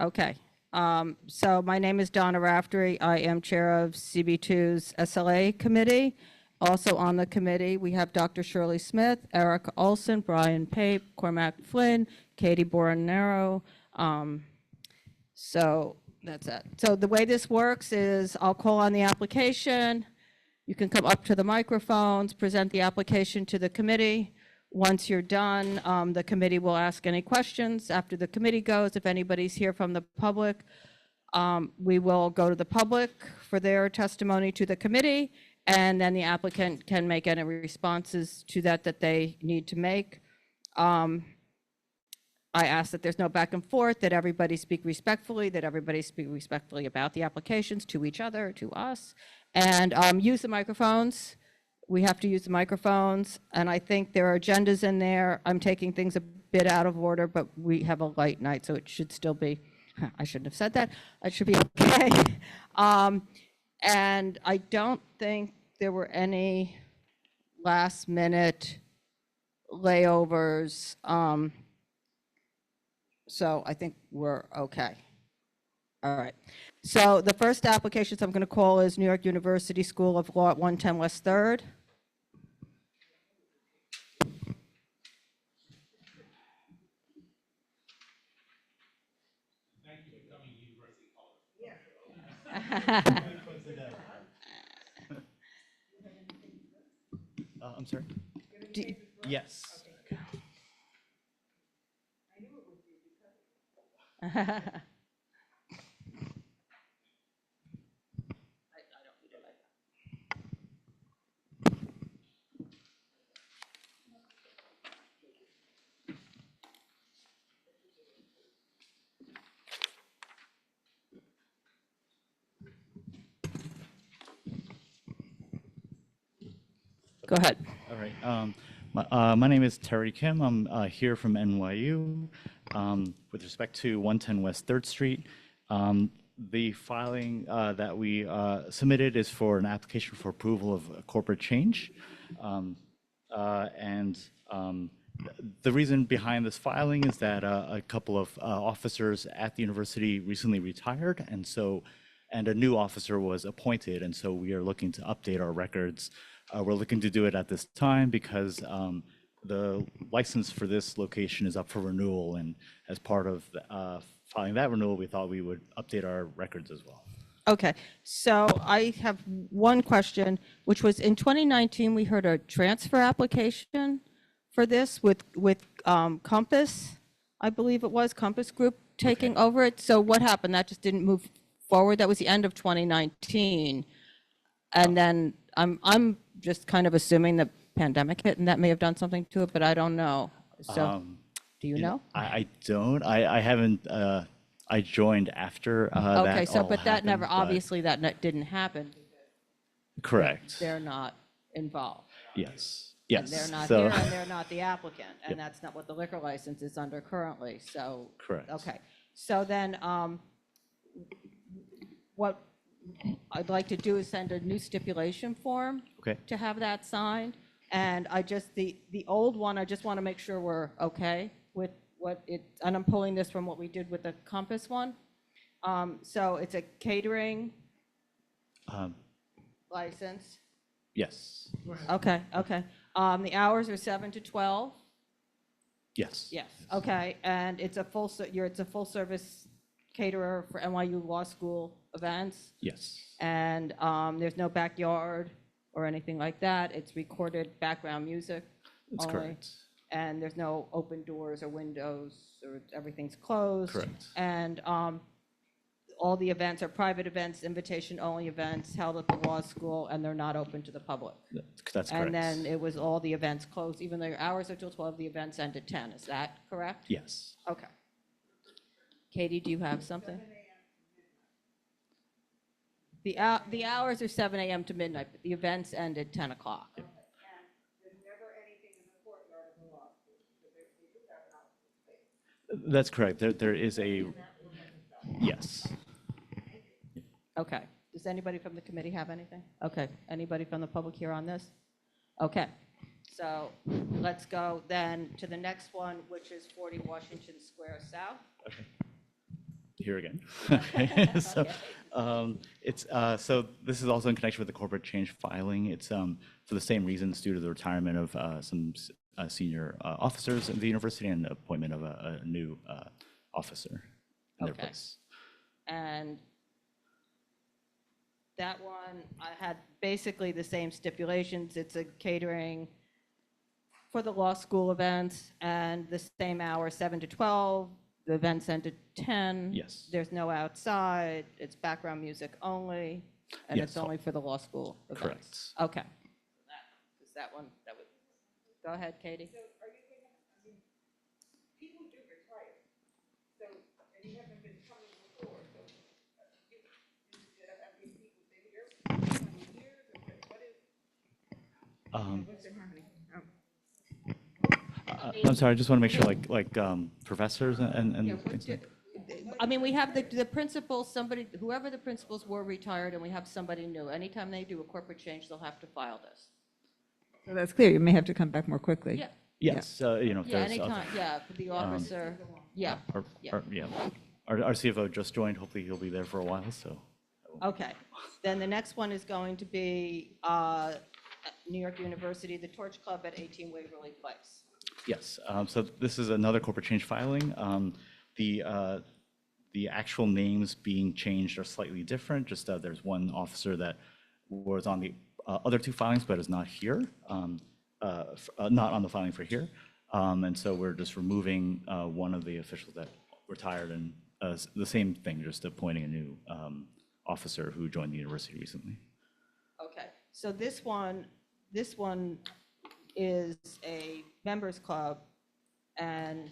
Okay. So my name is Donna Raftery. I am chair of CB2's SLA committee. Also on the committee, we have Dr. Shirley Smith, Erica Olson, Brian Pape, Cormac Flynn, Katie Boranero. So that's it. So the way this works is I'll call on the application. You can come up to the microphones, present the application to the committee. Once you're done, the committee will ask any questions. After the committee goes, if anybody's here from the public, we will go to the public for their testimony to the committee, and then the applicant can make any responses to that they need to make. I ask that there's no back and forth, that everybody speak respectfully, about the applications to each other, to us, and use the microphones. We have to use the microphones, and I think there are agendas in there. I'm taking things a bit out of order, but we have a light night, so it should still be, I shouldn't have said that. It should be okay. And I don't think there were any last minute layovers. So I think we're okay. All right. So the first applications I'm going to call is New York University School of Law at 110 West 3rd. Thank you for coming, University College. I'm sorry? Yes. Go ahead. All right. My name is Terry Kim. I'm here from NYU. With respect to 110 West 3rd Street, the filing that we submitted is for an application for approval of a corporate change. The reason behind this filing is that a couple of officers at the university recently retired, and a new officer was appointed, and so we are looking to update our records. We're looking to do it at this time because the license for this location is up for renewal, and as part of filing that renewal, we thought we would update our records as well. Okay, so I have one question, which was in 2019, we heard a transfer application for this with Compass, I believe it was, Compass Group taking over it. So what happened? That just didn't move forward? That was the end of 2019. And then I'm just kind of assuming the pandemic hit and that may have done something to it, but I don't know. So do you know? I don't. I haven't. I joined after that. Okay, so all but that happened, never, obviously that didn't happen. Correct. They're not involved. Yes. And Yes. they're not So, here and they're not the applicant, and that's not what the liquor license is under currently, so. Correct. Okay, so then what I'd like to do is send a new stipulation form Okay. to have that signed. And I just, the old one, I just want to make sure we're okay with what it, and I'm pulling this from what we did with the Compass one. So it's a catering license. Yes. Okay, okay. The hours are 7 to 12? Yes. Yes, okay. And it's a it's a full service caterer for NYU Law School events? Yes. And there's no backyard or anything like that. It's recorded background music That's only. correct. And there's no open doors or windows, or everything's closed. Correct. And all the events are private events, invitation-only events held at the law school, and they're not open to the public. That's correct. And then it was all the events closed, even though your hours are till 12, the events end at 10. Is that correct? Yes. Okay. Katie, do you have something? The hours are 7 a.m. to midnight, but the events end at 10 o'clock. Yep. That's correct. There is a, yes. Okay. Does anybody from the committee have anything? Okay. Anybody from the public here on this? Okay. So let's go then to the next one, which is 40 Washington Square South. Okay. here again. Okay. So so this is also in connection with the corporate change filing. It's for the same reasons due to the retirement of some senior officers at the university and the appointment of a new officer in their place. And that one, I had basically the same stipulations. It's a catering for the law school events and the same hour, 7 to 12. The events end at 10. Yes. There's no outside. It's background music only, and Yes. it's only for the law school events. Correct. Okay. Is that one, that would, go ahead, Katie. So are you thinking, I mean, people do retire, so, and you haven't been coming before, so have these people been here for 20 years, or what is, what's the harmony? I'm sorry, I just want to make sure, like professors and things like. I mean, we have the principals, somebody, whoever the principals were retired, and we have somebody new. Anytime they do a corporate change, they'll have to file this. So that's clear, you may have to come back more quickly. Yeah, Yes, if yeah, there's anytime, yeah, for the officer, yeah. Our CFO just joined. Hopefully, he'll be there for a while. So. Okay, then the next one is going to be at New York University, the Torch Club at 18 Waverly Place. Yes. So this is another corporate change filing. The actual names being changed are slightly different. Just there's one officer that was on the other two filings, but is not here, not on the filing for here. And so we're just removing one of the officials that retired, and the same thing, just appointing a new officer who joined the university recently. Okay, so this one is a members club, and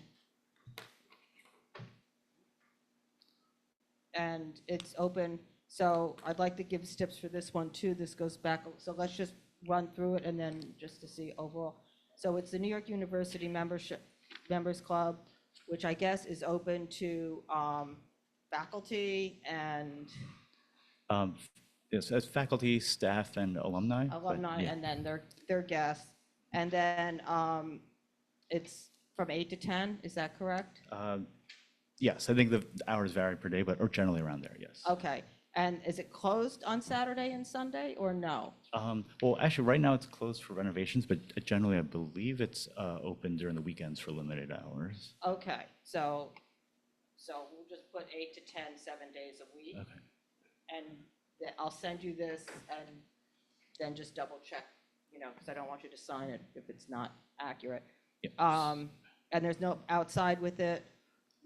it's open. So I'd like to give steps for this one too. This goes back, so let's just run through it and then just to see overall. So it's the New York University Members Club, which I guess is open to faculty and Yes, as faculty, staff, and alumni. alumni, but, yeah. and then their guests. And then it's from 8 to 10, is that correct? Yes, I think the hours vary per day, but or generally around there, yes. Okay, and is it closed on Saturday and Sunday, or no? Well, actually, right now it's closed for renovations, but generally I believe it's open during the weekends for limited hours. Okay, so we'll just put 8 to 10, 7 days a week. Okay. And I'll send you this, and then just double check, because I don't want you to sign it if it's not accurate. Yep. And there's no outside with it?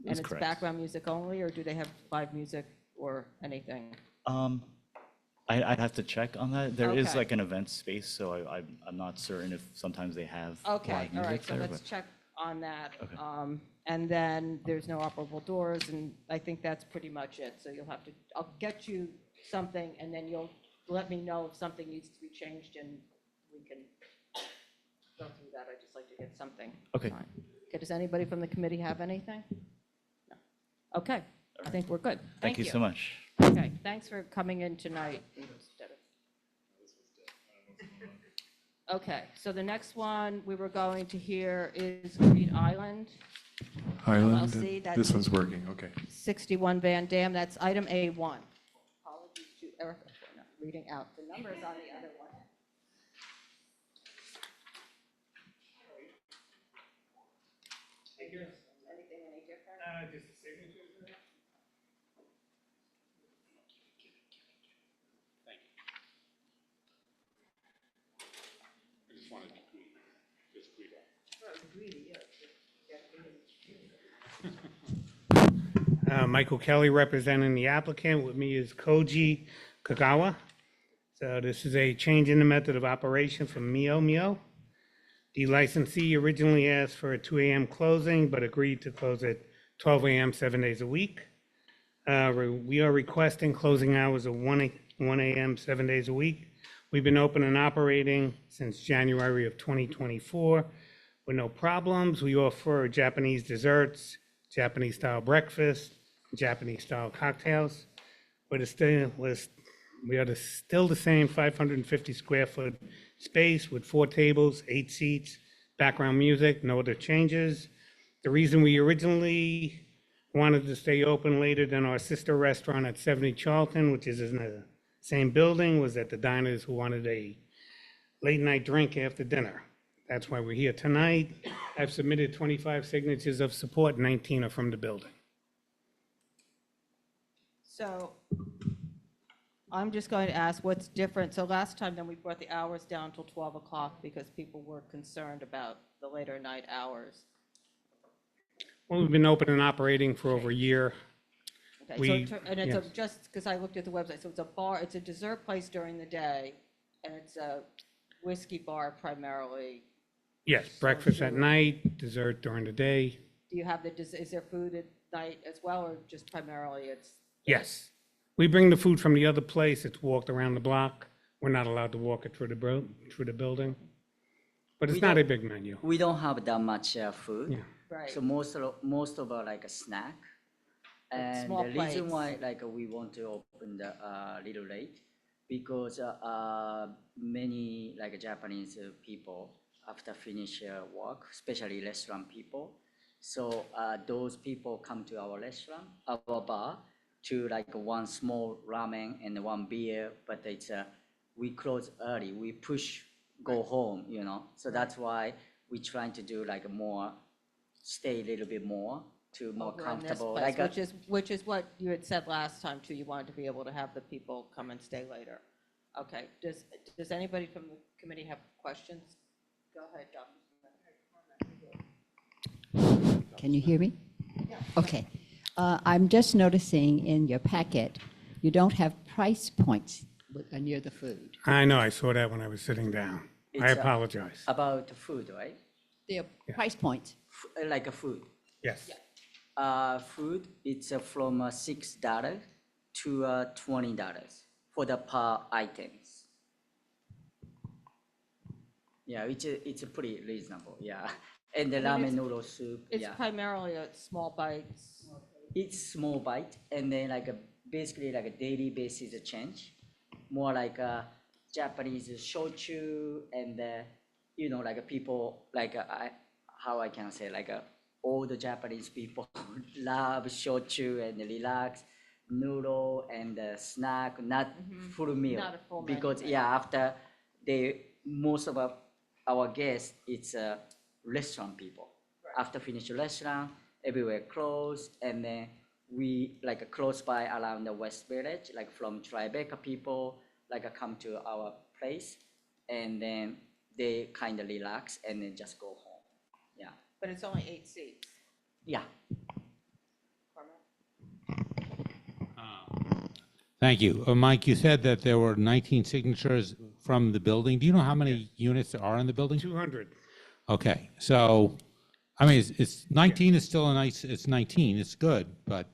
That's And it's correct. background music only, or do they have live music or anything? I'd have to check on that. There is Okay. like an event space, so I'm not certain if sometimes they have Okay, live all right, music so there, let's but check on that. Okay. And then there's no operable doors, and I think that's pretty much it. So I'll get you something, and then you'll let me know if something needs to be changed, and we can go through that. I'd just like to get something. Okay. signed. Okay, does anybody from the committee have anything? No. Okay, I think we're good. Thank you so much. Okay, thanks for coming in tonight. Okay, so the next one we were going to hear is Green Island, Highland, LLC, that's- this one's working, okay. 61 Van Dam, that's item A1. Apologies to Erica for not reading out the numbers on the other one. Anything any different? Just the signatures in it? Thank you. I just wanted to just greet Michael Kelly representing the applicant. With me is Koji Kagawa. So this is a change in the method of operation from Mio. The licensee originally asked for a 2 a.m. closing, but agreed to close at 12 a.m. 7 days a week. We are requesting closing hours of 1 a.m. 7 days a week. We've been open and operating since January of 2024 with no problems. We offer Japanese desserts, Japanese style breakfast, Japanese style cocktails. We are still the same 550 square foot space with 4 tables, 8 seats, background music, no other changes. The reason we originally wanted to stay open later than our sister restaurant at 70 Charlton, which is in the same building, was that the diners who wanted a late night drink after dinner. That's why we're here tonight. I've submitted 25 signatures of support, 19 are from the building. So I'm just going to ask what's different. So last time then we brought the hours down till 12 o'clock because people were concerned about the later night hours. Well, we've been open and operating for over a year. Okay, so We- and it's yes. just because I looked at the website, so it's a bar, it's a dessert place during the day, and it's a whiskey bar primarily. Yes, breakfast at night, dessert during the day. Do you have is there food at night as well, or just primarily it's? Yes. We bring the food from the other place. It's walked around the block. We're not allowed to walk it through the building. But it's We not a don't- big menu. We don't have that much food. Yeah. Right. So most of our like a snack. And small the reason plates. why like we want to open the little late because many like Japanese people after finish work, especially restaurant people. So those people come to our restaurant, our bar, to like one small ramen and one beer, but it's we close early. We push go home, you know. So that's why we trying to do like more, stay a little bit more to more over in this comfortable. place, Like a, which is what you had said last time too. You wanted to be able to have the people come and stay later. Okay. Does anybody from the committee have questions? Go ahead, Dr. Can you hear me? Okay. I'm just noticing in your packet, you don't have price points near the food. I know, I saw that when I was sitting down. I It's, apologize. about the food, right? The price points. Like a food. Yes. Food, it's from $6 to $20 for the per items. Yeah, it's a pretty reasonable, yeah. And the ramen noodle soup, It's yeah. primarily a small bites. It's small bite and then like a basically like a daily basis change, more like a Japanese shochu and you know like a people like how I can say like all the Japanese people love shochu and relax noodle and snack, not full meal Not a full menu, because right. yeah after they most of our guests it's restaurant people. After finish the restaurant, everywhere closed, and then we like close by around the West Village, like from Tribeca people, like come to our place, and then they kind of relax and then just go home. Yeah, But it's only 8 seats. yeah. Thank you. Mike, you said that there were 19 signatures from the building. Do you know how many units there are in the building? 200. Okay, so, I mean, it's 19 is still a nice, it's 19, it's good, but,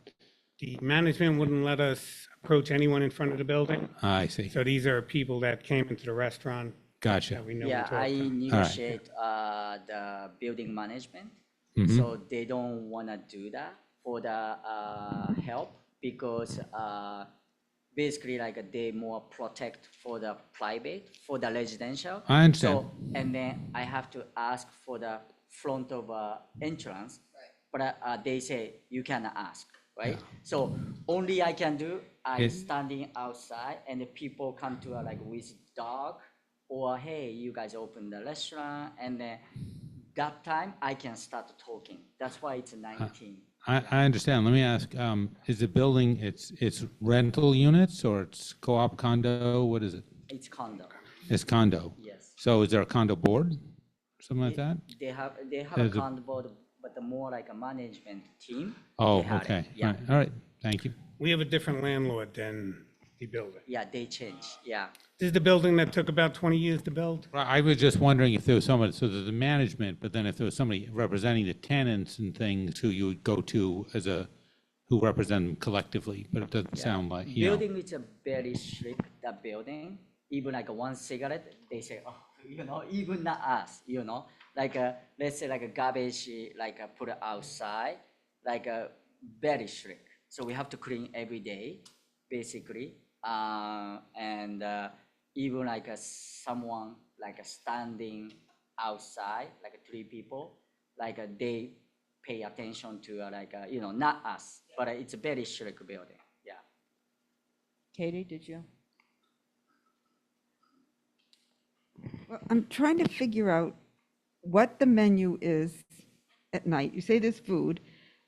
The management wouldn't let us approach anyone in front of the building. I see. So these are people that came into the restaurant Gotcha. that we know and Yeah, talked I to. negotiate the building management, so they don't wanna do that for the help because basically like they more protect for the private, for the residential. I understand. So, and then I have to ask for the front of entrance, but they say you cannot ask, right? So only I can do, I It- standing outside and the people come to like with dog or hey, you guys open the restaurant and then that time I can start talking. That's why it's 19. I understand. Let me ask, is the building, it's rental units or it's co-op condo? What is it? It's condo, It's condo. yes. So is there a condo board? Something like that? They have a There's a- condo board, but the more like a management team. Oh, they had it. okay. Yeah, All right, thank you. We have a different landlord than the building. yeah, they change, yeah. This is the building that took about 20 years to build? Well, I was just wondering if there was somebody, so there's the management, but then if there was somebody representing the tenants and things who you would go to as who represent them collectively, but it doesn't sound like, you know. Building is a very strict, that building, even like one cigarette, they say, oh, you know, even not us, you know, like let's say like a garbage, like put it outside, like very strict. So we have to clean every day, basically, and even like someone like standing outside, like 3 people, like they pay attention to not us, but it's a very strict building. Yeah. Katie, did you? Well, I'm trying to figure out what the menu is at night. You say there's food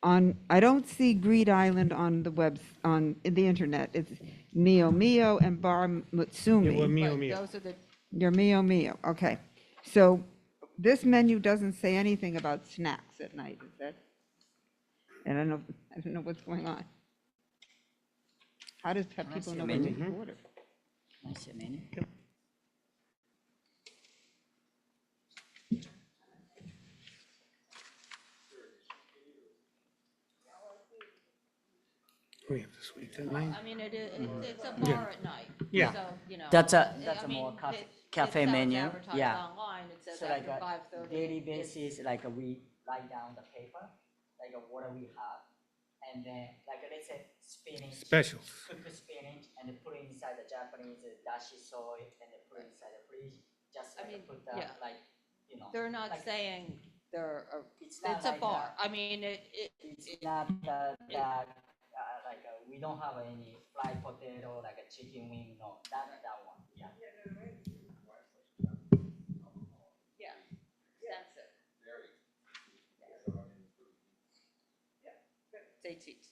on, I don't see Greed Island on the on the internet. It's Mio Mio and Bar Yeah, well, Mutsumi. Mio Right, Mio. those are the, Your Mio Mio, okay. So this menu doesn't say anything about snacks at night, is that? And I don't know what's going on. How does have I people see know a what menu? to order? Nice menu. We have the suites at night. I mean, it's a bar at night. Yeah. So, you know. That's a I mean, more it cafe sounds menu, advertised yeah. online, it says So after like 5:30. daily it's- basis, we write down the paper, what we have, and then let's say spinach. Specials. Cook the spinach and then put it inside the Japanese dashi soy and then put it inside the fridge. Just I mean, put yeah. you know. They're not like, saying they're, It's not it's a like bar. that. I mean, It's not we don't have any fried potato like a chicken wing. No, that one. Yeah. yeah, extensive. It's 8 seats.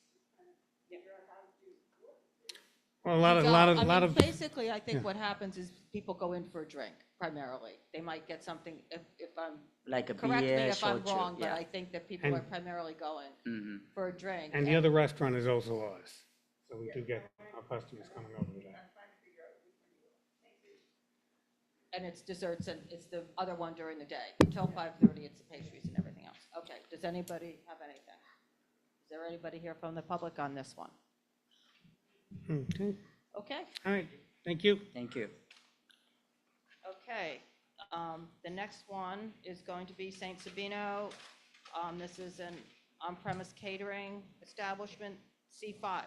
Well, a lot I mean, of, basically, I think what happens is people go in for a drink primarily. They might get something, if I'm, Like a correct me beer, if I'm shochu, wrong, but yeah. I think that people are And- primarily going for a drink. and the other restaurant is also ours. So we do get our customers coming over to that. And it's desserts and it's the other one during the day. Until 5:30, it's the pastries and everything else. Okay, does anybody have anything? Is there anybody here from the public on this one? Okay, Okay, all right, thank you. Thank you. okay. The next one is going to be St. Sabino. This is an on-premise catering establishment, C5.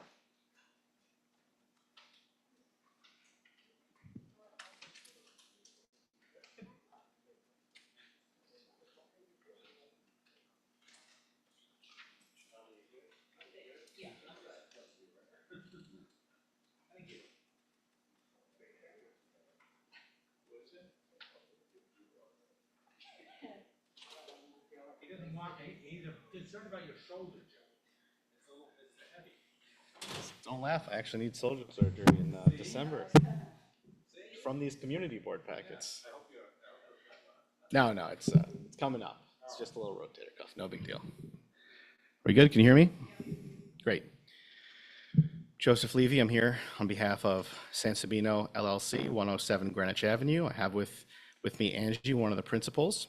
He's concerned about your shoulder, Joe. Don't laugh, I actually need shoulder surgery in December from these community board packets. No, it's coming up. It's just a little rotator cuff, no big deal. We good? Can you hear me? Great. Joseph Levy, I'm here on behalf of San Sabino LLC, 107 Greenwich Avenue. I have with me Angie, one of the principals.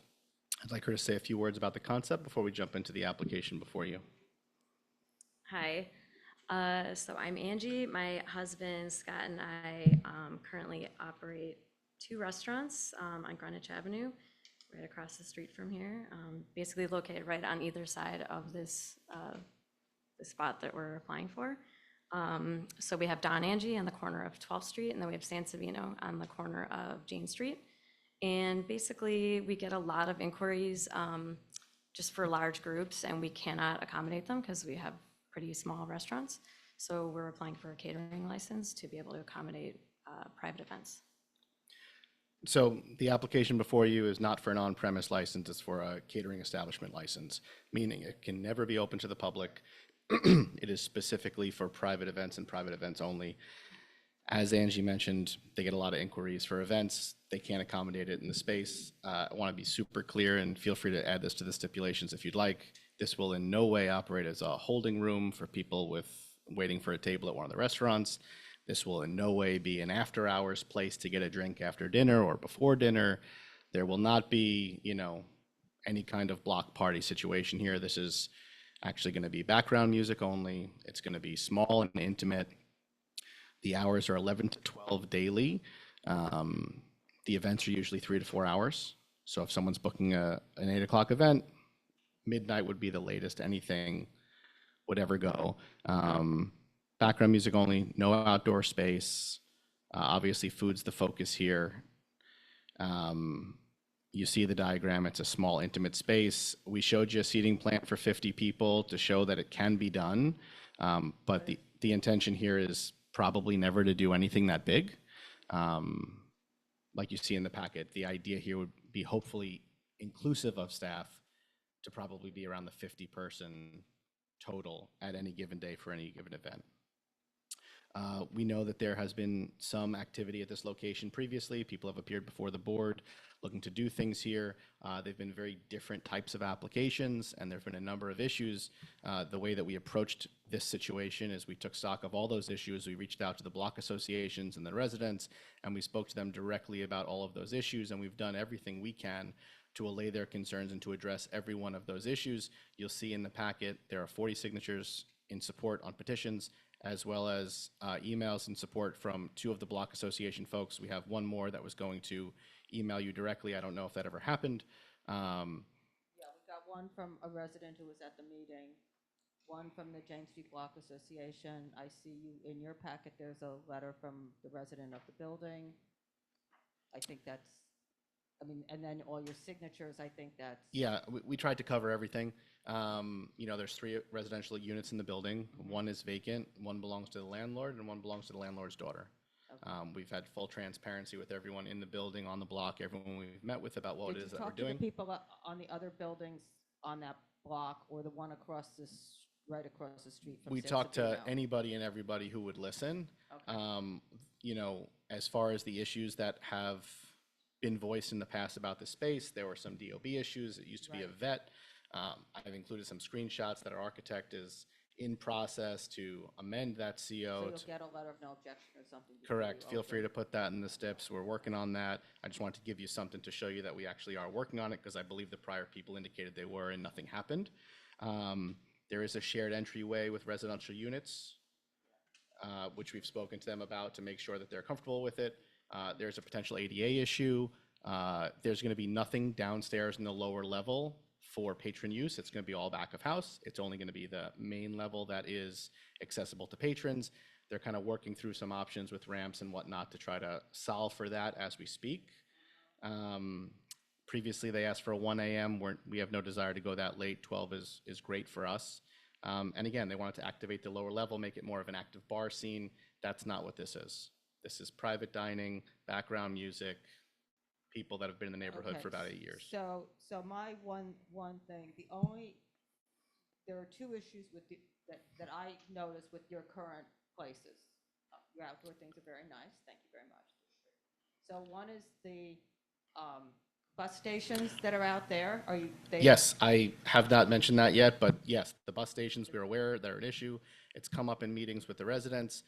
I'd like her to say a few words about the concept before we jump into the application before you. Hi, so I'm Angie. My husband Scott and I currently operate 2 restaurants on Greenwich Avenue, right across the street from here, basically located right on either side of this the spot that we're applying for. So we have Don Angie on the corner of 12th Street, and then we have San Sabino on the corner of Jane Street. And basically, we get a lot of inquiries just for large groups, and we cannot accommodate them because we have pretty small restaurants. So we're applying for a catering license to be able to accommodate private events. So the application before you is not for an on-premise license, it's for a catering establishment license, meaning it can never be open to the public. It is specifically for private events and private events only. As Angie mentioned, they get a lot of inquiries for events. They can't accommodate it in the space. I want to be super clear, and feel free to add this to the stipulations if you'd like. This will in no way operate as a holding room for people waiting for a table at one of the restaurants. This will in no way be an after-hours place to get a drink after dinner or before dinner. There will not be, any kind of block party situation here. This is actually going to be background music only. It's going to be small and intimate. The hours are 11 to 12 daily. The events are usually 3 to 4 hours. So if someone's booking an 8 o'clock event, midnight would be the latest anything would ever go. Background music only, no outdoor space. Obviously, food's the focus here. You see the diagram, it's a small intimate space. We showed you a seating plan for 50 people to show that it can be done. But the intention here is probably never to do anything that big. Like you see in the packet, the idea here would be hopefully inclusive of staff to probably be around the 50-person total at any given day for any given event. We know that there has been some activity at this location previously. People have appeared before the board looking to do things here. They've been very different types of applications, and there have been a number of issues. The way that we approached this situation is we took stock of all those issues. We reached out to the block associations and the residents, and we spoke to them directly about all of those issues, and we've done everything we can to allay their concerns and to address every one of those issues. You'll see in the packet there are 40 signatures in support on petitions, as well as emails in support from 2 of the block association folks. We have 1 more that was going to email you directly. I don't know if that ever happened. Yeah, we got one from a resident who was at the meeting, one from the James Street Block Association. I see you in your packet, there's a letter from the resident of the building. I think that's, I mean, and then all your signatures, I think that's. Yeah, we tried to cover everything. You know, there's 3 residential units in the building. 1 is vacant, 1 belongs to the landlord, and 1 belongs to the landlord's daughter. We've had full transparency with everyone in the building, on the block, everyone we've met with about what it is that we're Did you doing. talk to the people on the other buildings on that block, or the one across this, right across the street from We San talked to Sabino? anybody and everybody who would listen. Okay. You know, as far as the issues that have been voiced in the past about the space, there were some DOB issues. It used to be a vet. I've included some screenshots that our architect is in process to amend that CO. So you'll get a letter of no objection or something? before Correct. you Feel open? free to put that in the steps. We're working on that. I just wanted to give you something to show you that we actually are working on it, because I believe the prior people indicated they were and nothing happened. There is a shared entryway with residential units, which we've spoken to them about to make sure that they're comfortable with it. There's a potential ADA issue. There's going to be nothing downstairs in the lower level for patron use. It's going to be all back of house. It's only going to be the main level that is accessible to patrons. They're kind of working through some options with ramps and whatnot to try to solve for that as we speak. Previously, they asked for a 1 a.m. We have no desire to go that late. 12 is great for us. And again, they wanted to activate the lower level, make it more of an active bar scene. That's not what this is. This is private dining, background music, people that have been in the neighborhood Okay, for about 8 years. So my one thing, there are 2 issues with that I noticed with your current places. Your outdoor things are very nice, thank you very much. So one is the bus stations that are out there, Yes, I have not mentioned that yet, but yes, the bus stations, we're aware they're an issue. It's come up in meetings with the residents.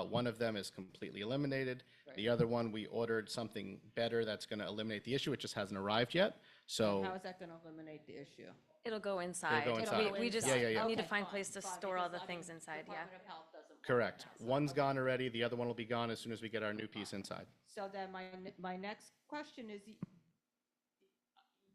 One of them is completely eliminated. The other one, we ordered something better that's going to eliminate the issue. It just hasn't arrived yet. So How is that going to eliminate the issue? It'll go inside. go inside. We just Yeah. need to Okay, find a fine, place to fine, store all because, the I things mean, inside, yeah. Department of Health doesn't want correct. that, so- One's gone already. The other one will be gone as soon as we get our new piece inside. So then my next question is,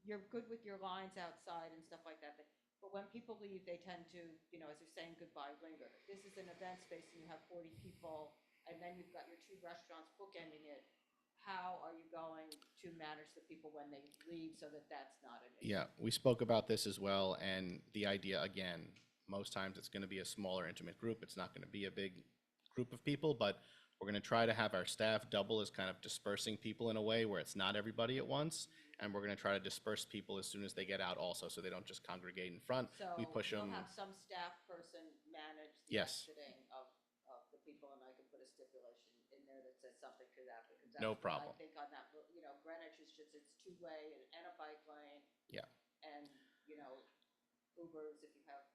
you're good with your lines outside and stuff like that, but when people leave, they tend to, you know, as they're saying goodbye, linger. This is an event space and you have 40 people, and then you've got your 2 restaurants bookending it. How are you going to manage the people when they leave so that that's not an issue? Yeah, we spoke about this as well, and the idea, again, most times it's going to be a smaller, intimate group. It's not going to be a big group of people, but we're going to try to have our staff double as kind of dispersing people in a way where it's not everybody at once, and we're going to try to disperse people as soon as they get out also, so they don't just congregate in front. We push So them. you'll have some staff person manage the Yes. exiting of the people, and I can put a stipulation in there that says something to that, because that's No what problem. I think on that, you know, Greenwich is just, it's 2-way and a bike lane. Yeah. And, you know, Ubers, if you have,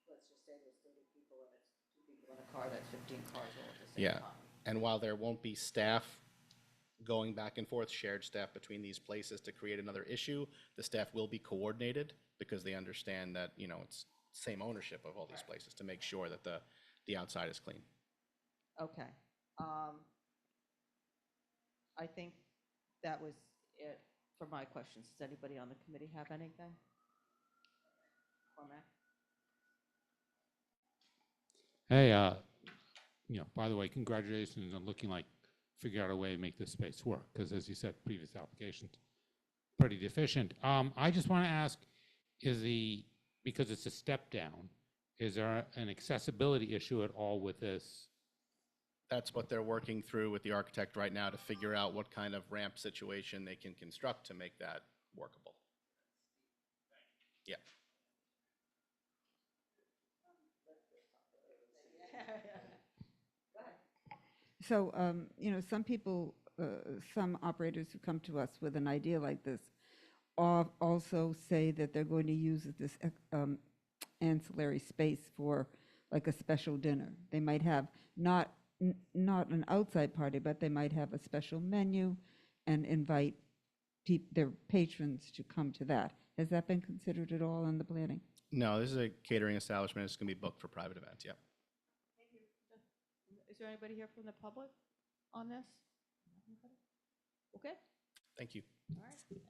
let's just say there's 30 people and it's 2 people in a car, that's 15 cars all at the same Yeah, time. and while there won't be staff going back and forth, shared staff between these places to create another issue, the staff will be coordinated because they understand that, you know, it's same ownership of all these places to make sure that the outside is clean. Okay. I think that was it for my questions. Does anybody on the committee have anything? Cormac? Hey, you know, by the way, congratulations on looking like, figure out a way to make this space work, because as you said, previous applications, pretty deficient. I just want to ask, because it's a step down, is there an accessibility issue at all with this? That's what they're working through with the architect right now to figure out what kind of ramp situation they can construct to make that workable. Yeah. So, some people, some operators who come to us with an idea like this also say that they're going to use this ancillary space for like a special dinner. They might have not an outside party, but they might have a special menu and invite their patrons to come to that. Has that been considered at all in the planning? No, this is a catering establishment. It's going to be booked for private events. Yeah. Is there anybody here from the public on this? Okay, Thank you. all right, thanks.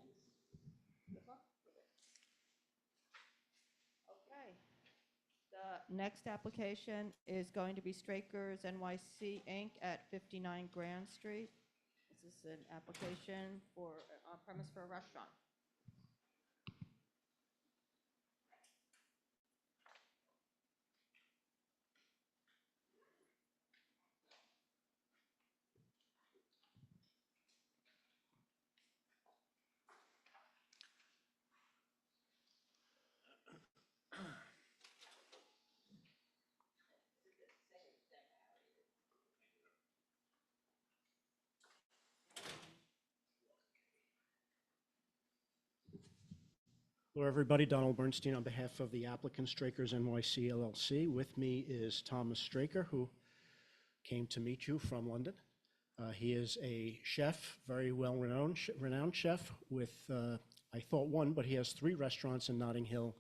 Good luck. Okay. The next application is going to be Strakers NYC Inc. at 59 Grand Street. This is an application for on premise for a restaurant. Hello, everybody. Donald Bernstein on behalf of the applicant Strakers NYC LLC. With me is Thomas Straker, who came to meet you from London. He is a chef, very renowned chef with, I thought one, but he has 3 restaurants in Notting Hill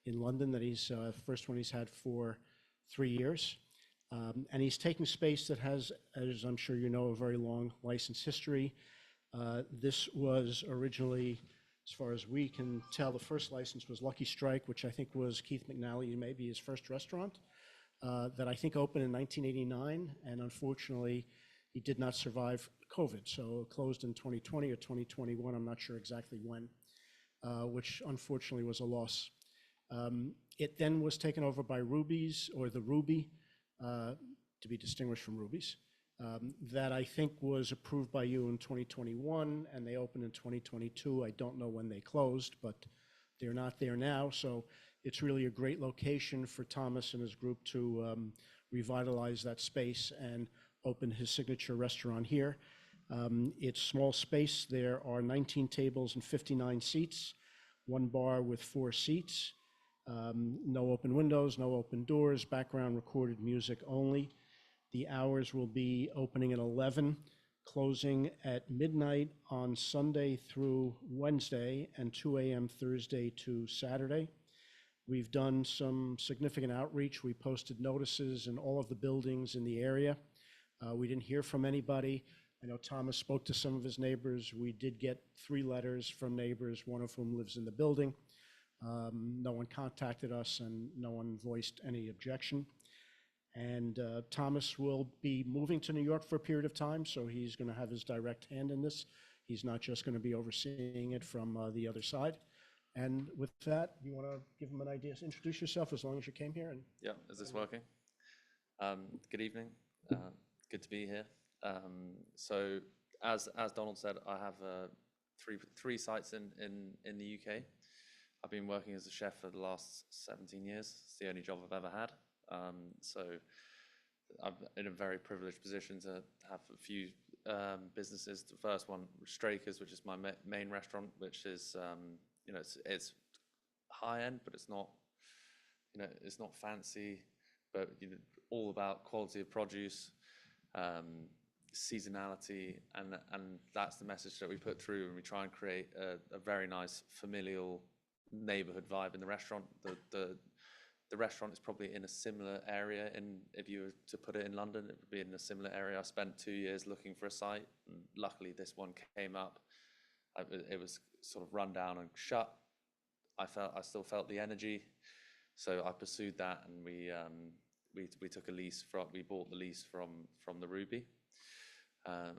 in London that he's, first one he's had for 3 years. And he's taking space that has, as I'm sure you know, a very long license history. This was originally, as far as we can tell, the first license was Lucky Strike, which I think was Keith McNally, maybe his first restaurant, that I think opened in 1989. And unfortunately, he did not survive COVID. So it closed in 2020 or 2021. I'm not sure exactly when, which unfortunately was a loss. It then was taken over by Ruby's, or the Ruby, to be distinguished from Ruby's. That I think was approved by you in 2021, and they opened in 2022. I don't know when they closed, but they're not there now. So it's really a great location for Thomas and his group to revitalize that space and open his signature restaurant here. It's small space. There are 19 tables and 59 seats, 1 bar with 4 seats. No open windows, no open doors, background recorded music only. The hours will be opening at 11, closing at midnight on Sunday through Wednesday, and 2 a.m. Thursday to Saturday. We've done some significant outreach. We posted notices in all of the buildings in the area. We didn't hear from anybody. I know Thomas spoke to some of his neighbors. We did get 3 letters from neighbors, one of whom lives in the building. No one contacted us, and no one voiced any objection. And Thomas will be moving to New York for a period of time, so he's going to have his direct hand in this. He's not just going to be overseeing it from the other side. And with that, you want to give him an idea? Introduce yourself as long as you came here. And yeah, is this working? Good evening. Good to be here. So as Donald said, I have three sites in the UK. I've been working as a chef for the last 17 years. It's the only job I've ever had. So I'm in a very privileged position to have a few businesses. The first one, Strakers, which is my main restaurant, which is it's high end, but it's not it's not fancy, but all about quality of produce, seasonality, and that's the message that we put through, and we try and create a very nice familial neighborhood vibe in the restaurant. The restaurant is probably in a similar area, and if you were to put it in London, it would be in a similar area. I spent 2 years looking for a site, and luckily this one came up. It was sort of run down and shut. I still felt the energy, so I pursued that, and we took a lease we bought the lease from the Ruby,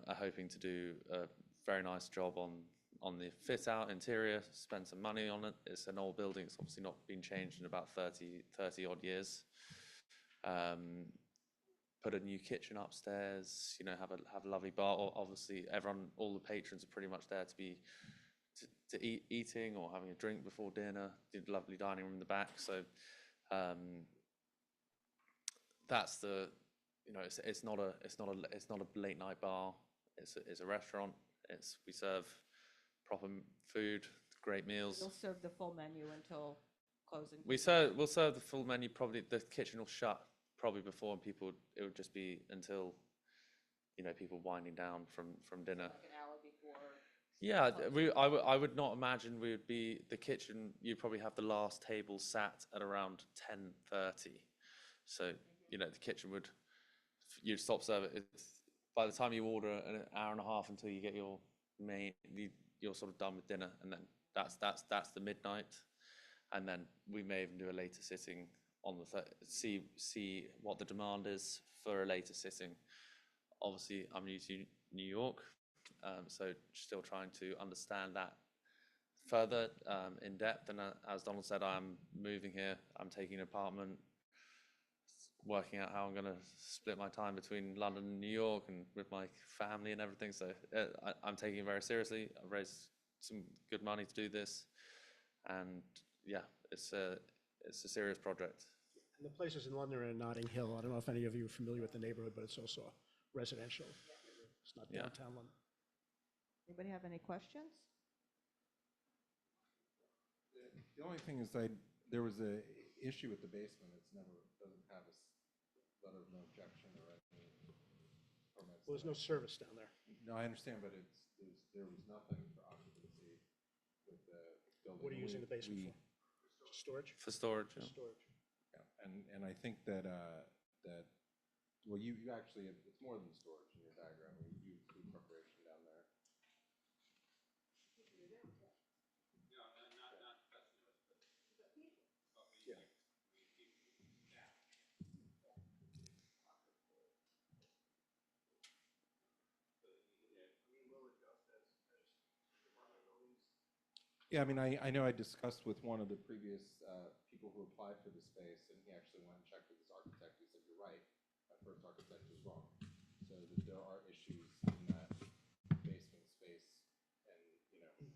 hoping to do a very nice job on on the fit out interior, spent some money on it. It's an old building. It's obviously not been changed in about 30 odd years. Put a new kitchen upstairs, have a lovely bar. Obviously all the patrons are pretty much there to eating or having a drink before dinner. Did lovely dining room in the back. So that's the, it's not a late night bar. It's a restaurant. We serve proper food, great meals. You'll serve the full menu until closing. We'll serve the full menu. Probably the kitchen will shut probably before, and it would just be until, people winding down from dinner. Like an hour before. Yeah, I would not imagine we would be, the kitchen, you'd probably have the last table sat at around 10:30. So, the kitchen you'd stop serving. By the time you order an hour and a half until you get your main, you're sort of done with dinner, and then that's the midnight. And then we may even do a later sitting on see what the demand is for a later sitting. Obviously, I'm new to New York, so still trying to understand that further in depth. And as Donald said, I'm moving here. I'm taking an apartment, working out how I'm going to split my time between London and New York and with my family and everything. So I'm taking it very seriously. I've raised some good money to do this, and yeah, it's a serious project. And the place is in London and Notting Hill. I don't know if any of you are familiar with the neighborhood, but it's also residential. It's not downtown London. Anybody have any questions? The only thing is there was a issue with the basement. Doesn't have a letter of no objection or any permits. Well, there's no service down there. No, I understand, but there was nothing for occupancy with the building. What are you using the basement for? Storage? For storage, For storage. Yeah, and I think that well, you actually, it's more than storage in your diagram. You do food preparation down there. Yeah, I mean, I know I discussed with one of the previous people who applied for the space, and he actually went and checked with his architect. He said, "You're right. My first architect was wrong." So that there are issues in that basement space, and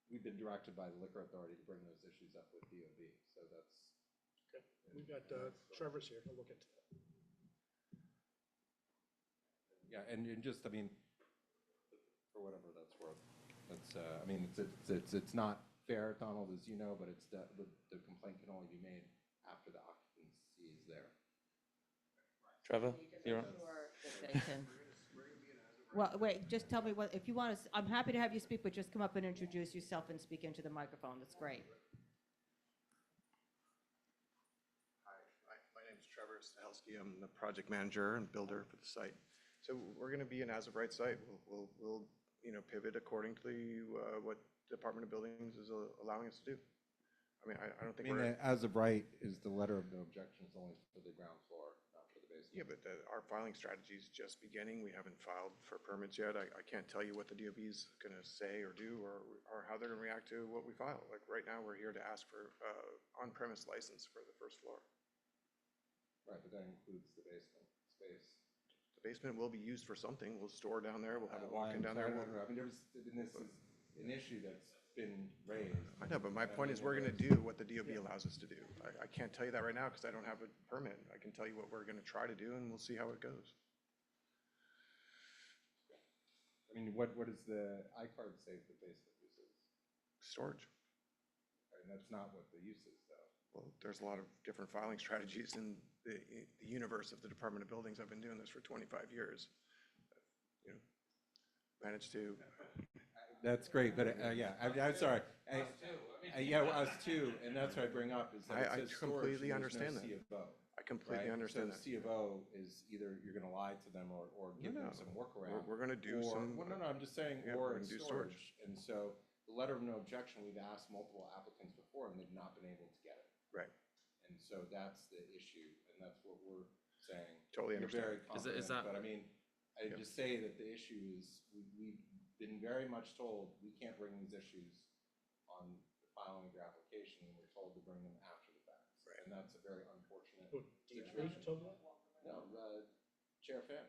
we've been directed by the liquor authority to bring those issues up with DOB. So that's okay. We've got Trevor's here. He'll look into that. Yeah, and just, I mean, for whatever that's worth. That's, I mean, it's not fair, Donald, as you know, but it's the complaint can only be made after the occupancy is there. Trevor, you're on. Well, wait, just tell me if you want to, I'm happy to have you speak, but just come up and introduce yourself and speak into the microphone. That's great. Hi, my name is Trevor Stahelski. I'm the project manager and builder for the site. So we're going to be an as-of-right site. We'll pivot according to what Department of Buildings is allowing us to do. I mean, I don't think we're... as of right, is the letter of no objections only for the ground floor, not for the basement? Yeah, but our filing strategy is just beginning. We haven't filed for permits yet. I can't tell you what the DOB is going to say or do or how they're going to react to what we file. Like right now, we're here to ask for on-premise license for the first floor. Right, but that includes the basement space. The basement will be used for something. We'll store down there. We'll have a walk-in down there. I mean, this is an issue that's been raised. I know, but my point is we're going to do what the DOB allows us to do. I can't tell you that right now because I don't have a permit. I can tell you what we're going to try to do, and we'll see how it goes. I mean, what does the iCard say the basement use is? Storage. And that's not what the use is, though. Well, there's a lot of different filing strategies in the universe of the Department of Buildings. I've been doing this for 25 years. Managed to... That's great, but yeah, I'm sorry. Yeah, us too, and that's what I bring up is that I completely understand that. I completely understand that. So C of O is either you're going to lie to them or give them some workaround. We're going to do some. Well, no, I'm just saying, or in storage. And so the letter of no objection, we've asked multiple applicants before, and they've not been able to get it. Right. And so that's the issue, and that's what we're saying. Totally understand. Very confident, but I mean, I just say that the issue is been very much told, we can't bring these issues on the filing of your application, and we're told to bring them after the fact. And that's a very unfortunate situation. No, Chair Finn.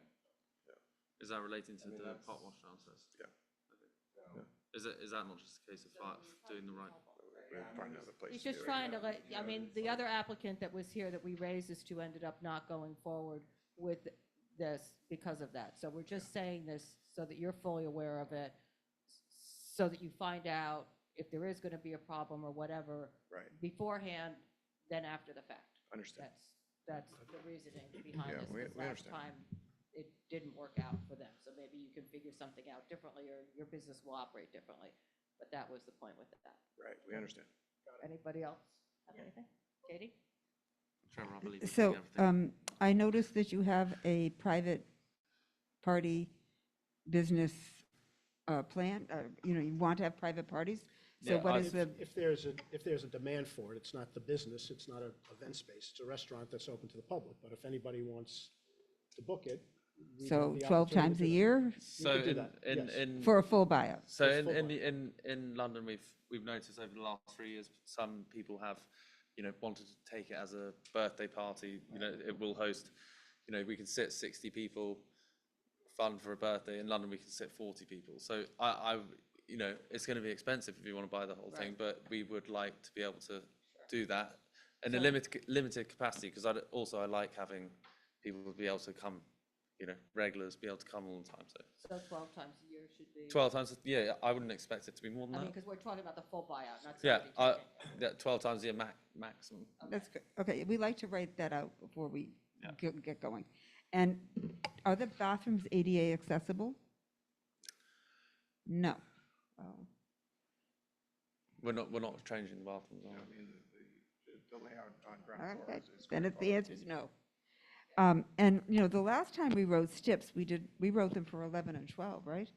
Is that relating to I mean, the that's- pot wash downstairs? Yeah. Okay. Is that not just a case of doing the right? We have to find another place He's to do just it. trying to let, I mean, the other applicant that was here that we raised this to ended up not going forward with this because of that. So we're just saying this so that you're fully aware of it, so that you find out if there is going to be a problem or whatever Right. beforehand, then after the fact. Understand. That's the reasoning behind Yeah, this. we Because last understand. time, it didn't work out for them. So maybe you can figure something out differently, or your business will operate differently. But that was the point with that. Right, we understand. Anybody else have anything? Katie? Trevor, I believe. So I noticed that you have a private party business plan. You want to have private parties. So Yeah, what I- is the, If there's a demand for it, it's not the business, it's not an event space, it's a restaurant that's open to the public. But if anybody wants to book it, we have so the 12 opportunity times to a do that. year So could do that, yes. for a full buyout? So Just full in London, we've noticed over the last 3 years, some people have, wanted to take it as a birthday party. It will host, we can sit 60 people, fun for a birthday. In London, we can sit 40 people. So it's going to be expensive if you want to buy the whole thing, but we would like to be able to do that in a limited capacity, because I like having people be able to come, regulars be able to come all the time. So 12 times a year should be. 12 times, yeah, I wouldn't expect it to be more than I mean, that. because we're talking about the full buyout, not Yeah, somebody taking. 12 times a year maximum. That's good. Okay, we like to write that out before we Yeah. get going. And are the bathrooms ADA accessible? No. Oh. We're not changing the bathrooms, are I we? mean, the layout on ground floor Okay, is. then quite the answer is no. And, the last time we wrote STIPs, we wrote them for 11 and 12, right?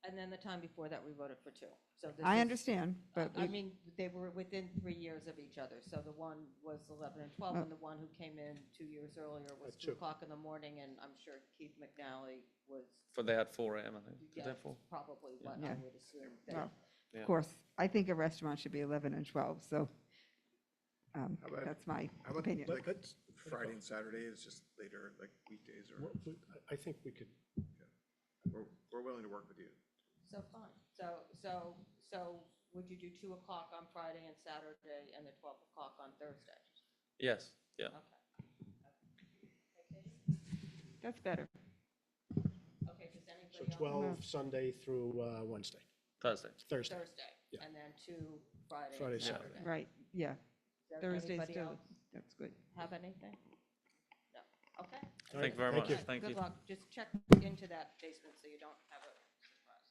And then the time before that, we voted for 2. So this I is- understand, but I we- mean, they were within 3 years of each other. So the one was 11 and 12, and the one who came in 2 years earlier was 2 2. o'clock in the morning, and I'm sure Keith McNally was, They had 4 a.m. I think. Did they yeah, have 4? probably what I Yeah. would assume. well, Yeah. of course, I think a restaurant should be 11 and 12, so about- that's my How about opinion. like Friday and Saturday is just later, like weekdays, or I think we could, we're willing to work with you. So fine. So would you do 2 o'clock on Friday and Saturday, and the 12 o'clock on Thursday? Yes. Yeah. Okay. That's better. Okay, does anybody so else? 12 Sunday through Wednesday, Thursday. Thursday. Thursday, Yeah. and then 2 Friday Friday, and Saturday. Saturday. Right, yeah. Does Thursday's anybody still, else that's good. have anything? No, okay. Thank you very much. Thank you. Good luck. Just check into that basement so you don't have a surprise.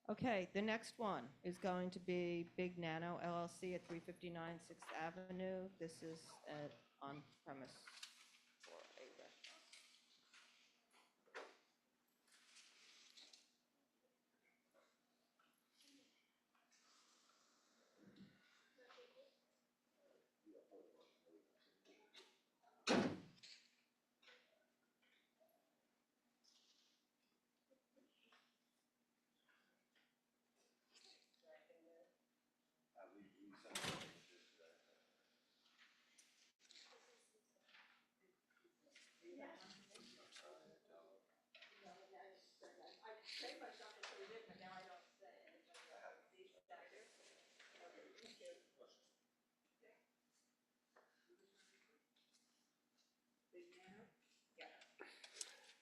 Okay, the next one is going to be Big Nano LLC at 359 Sixth Avenue. This is an on-premise for a restaurant.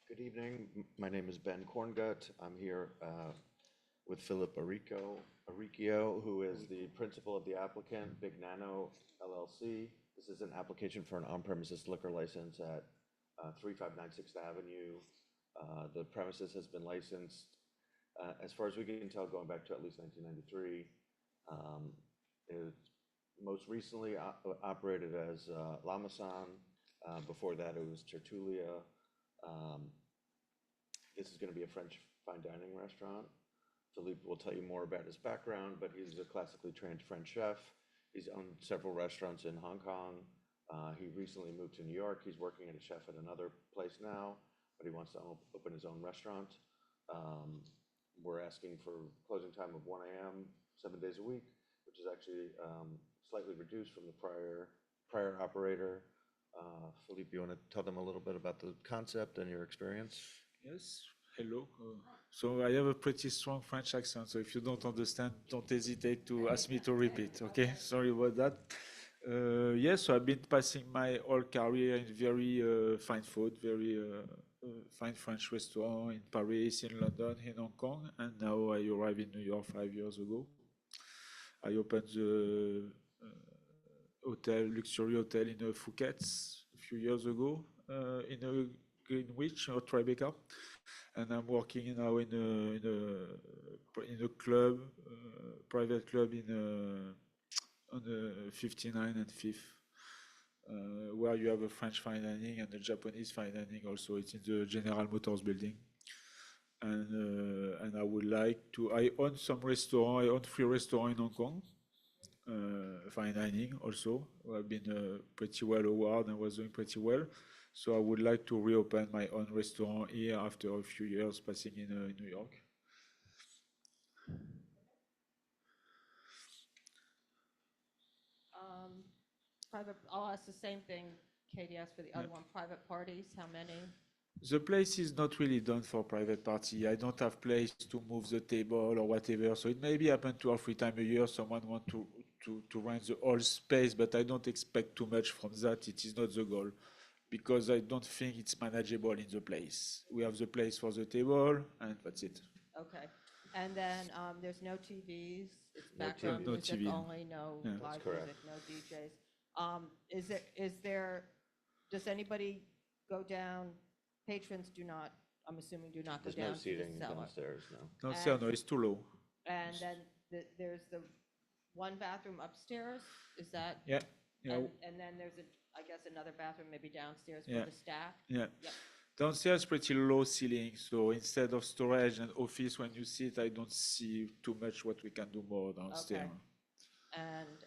Good evening. My name is Ben Corngut. I'm here with Philip Arricchio, who is the principal of the applicant, Big Nano LLC. This is an application for an on-premises liquor license at 359 Sixth Avenue. The premises has been licensed, as far as we can tell, going back to at least 1993. It most recently operated as Lamasan. Before that, it was Tertulia. This is going to be a French fine dining restaurant. Philippe will tell you more about his background, but he's a classically trained French chef. He's owned several restaurants in Hong Kong. He recently moved to New York. He's working as a chef at another place now, but he wants to open his own restaurant. We're asking for closing time of 1 a.m., 7 days a week, which is actually slightly reduced from the prior operator. Philippe, you want to tell them a little bit about the concept and your experience? Yes, hello. So I have a pretty strong French accent, so if you don't understand, don't hesitate to ask me to repeat, okay? Sorry about that. Yes, so I've been passing my whole career in very fine food, very fine French restaurant in Paris, in London, in Hong Kong, and now I arrived in New York 5 years ago. I opened the luxury hotel in Phuket a few years ago, in Greenwich or Tribeca, and I'm working now in a club, private club on the 59 and 5th, where you have a French fine dining and a Japanese fine dining also. It's in the General Motors building. And I would like to, I own some restaurant, I own 3 restaurants in Hong Kong, fine dining also. I've been pretty well awarded and was doing pretty well. So I would like to reopen my own restaurant here after a few years passing in New York. I'll ask the same thing Katie asked for the other one, private parties, how many? The place is not really done for private party. I don't have place to move the table or whatever. So it maybe happen 2 or 3 times a year. Someone want to rent the whole space, but I don't expect too much from that. It is not the goal, because I don't think it's manageable in the place. We have the place for the table, and that's it. Okay. And then there's no TVs, it's No background TV. No music TV. only, no Yeah. live That's music, no DJs. Does anybody go down, patrons do not, I'm assuming do not go There's down no to the seating cellar? downstairs, no. Downstairs, no, it's too low. And then there's the one bathroom upstairs, is that? Yeah. Yeah. And then there's I guess another bathroom maybe downstairs Yeah. for the staff? Yeah. Yep. Downstairs, pretty low ceiling. So instead of storage and office, when you sit, I don't see too much what we can do more downstairs. Okay. And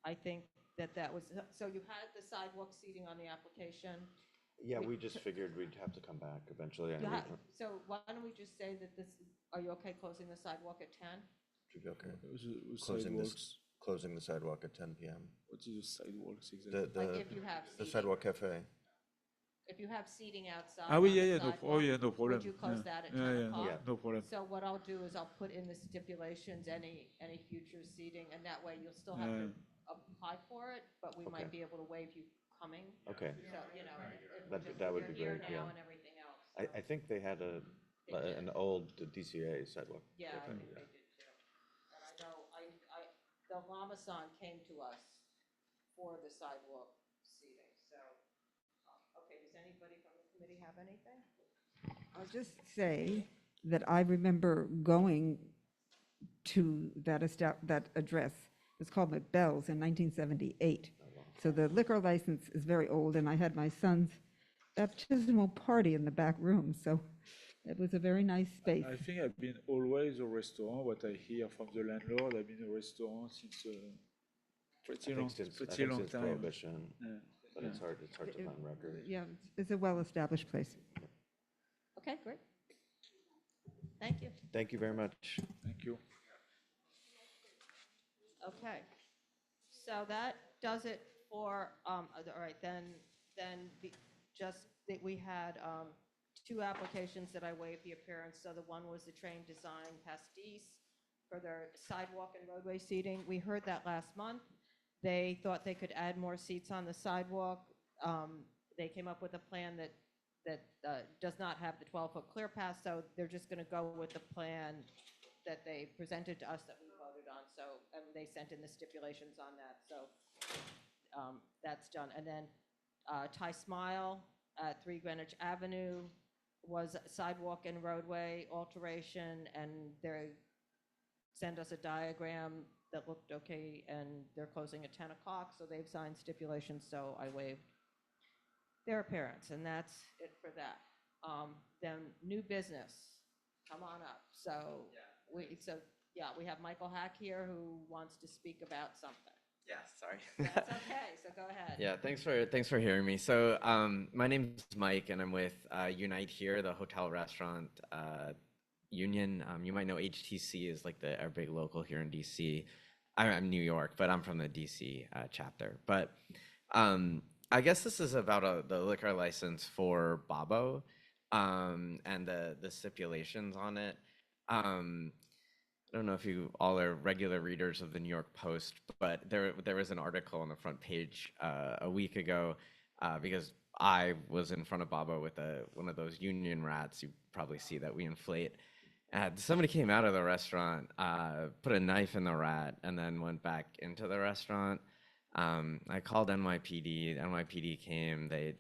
I think that was, so you had the sidewalk seating on the application. Yeah, we just figured we'd have to come back eventually. And So why don't we just say that are you okay closing the sidewalk at 10? should be okay. Sidewalks. Closing the sidewalk at 10 p.m. What is the sidewalks exactly? Like if you have The seating. Sidewalk Cafe. If you have seating outside. Ah, oui, on yeah, the yeah, no, sidewalk, oh, yeah, no problem. Would you close Yeah. that at Yeah, 10 yeah, o'clock? Yeah. no problem. So what I'll do is I'll put in the stipulations, any future seating, and that way you'll still have to apply for it, but we might Okay. be able to waive you coming. Okay. So, you know, if That- just- that would you're be here great, now yeah. and everything else. I think they had an old DCA sidewalk. Yeah, I cafe, think they did too. And I know, the Lamasan came to us for the sidewalk seating, so, okay, does anybody from the committee have anything? I'll just say that I remember going to that address. It's called McBell's in 1978. So the liquor license is very old, and I had my son's baptismal party in the back room, so it was a very nice space. I think I've been always a restaurant. What I hear from the landlord, I've been a restaurant since pretty long since time. Prohibition, Yeah. but it's hard to find records. Yeah, it's a well-established place. Okay, great. Thank you. Thank you very much. Thank you. Okay, so that does it for, all right, then just that we had 2 applications that I waived the appearance. So the one was the Train Design Pastis for their sidewalk and roadway seating. We heard that last month. They thought they could add more seats on the sidewalk. They came up with a plan that does not have the 12-foot clear path, so they're just going to go with the plan that they presented to us that we voted on. So, and they sent in the stipulations on that. So that's done. And then Thai Smile at 3 Greenwich Avenue was sidewalk and roadway alteration, and they sent us a diagram that looked okay, and they're closing at 10 o'clock, so they've signed stipulations, so I waived their appearance, and that's it for that. Then new business, come on up. So we have Michael Hack here who wants to speak about something. Yeah, sorry. That's okay, so go ahead. Yeah, thanks for hearing me. So my name's Mike, and I'm with Unite here, the hotel restaurant union. You might know HTC is like our big local here in DC. I'm New York, but I'm from the DC chapter. But I guess this is about the liquor license for Babo and the stipulations on it. I don't know if you all are regular readers of the New York Post, but there was an article on the front page a week ago because I was in front of Babo with one of those union rats. You probably see that we inflate. And somebody came out of the restaurant, put a knife in the rat, and then went back into the restaurant. I called NYPD. NYPD came. They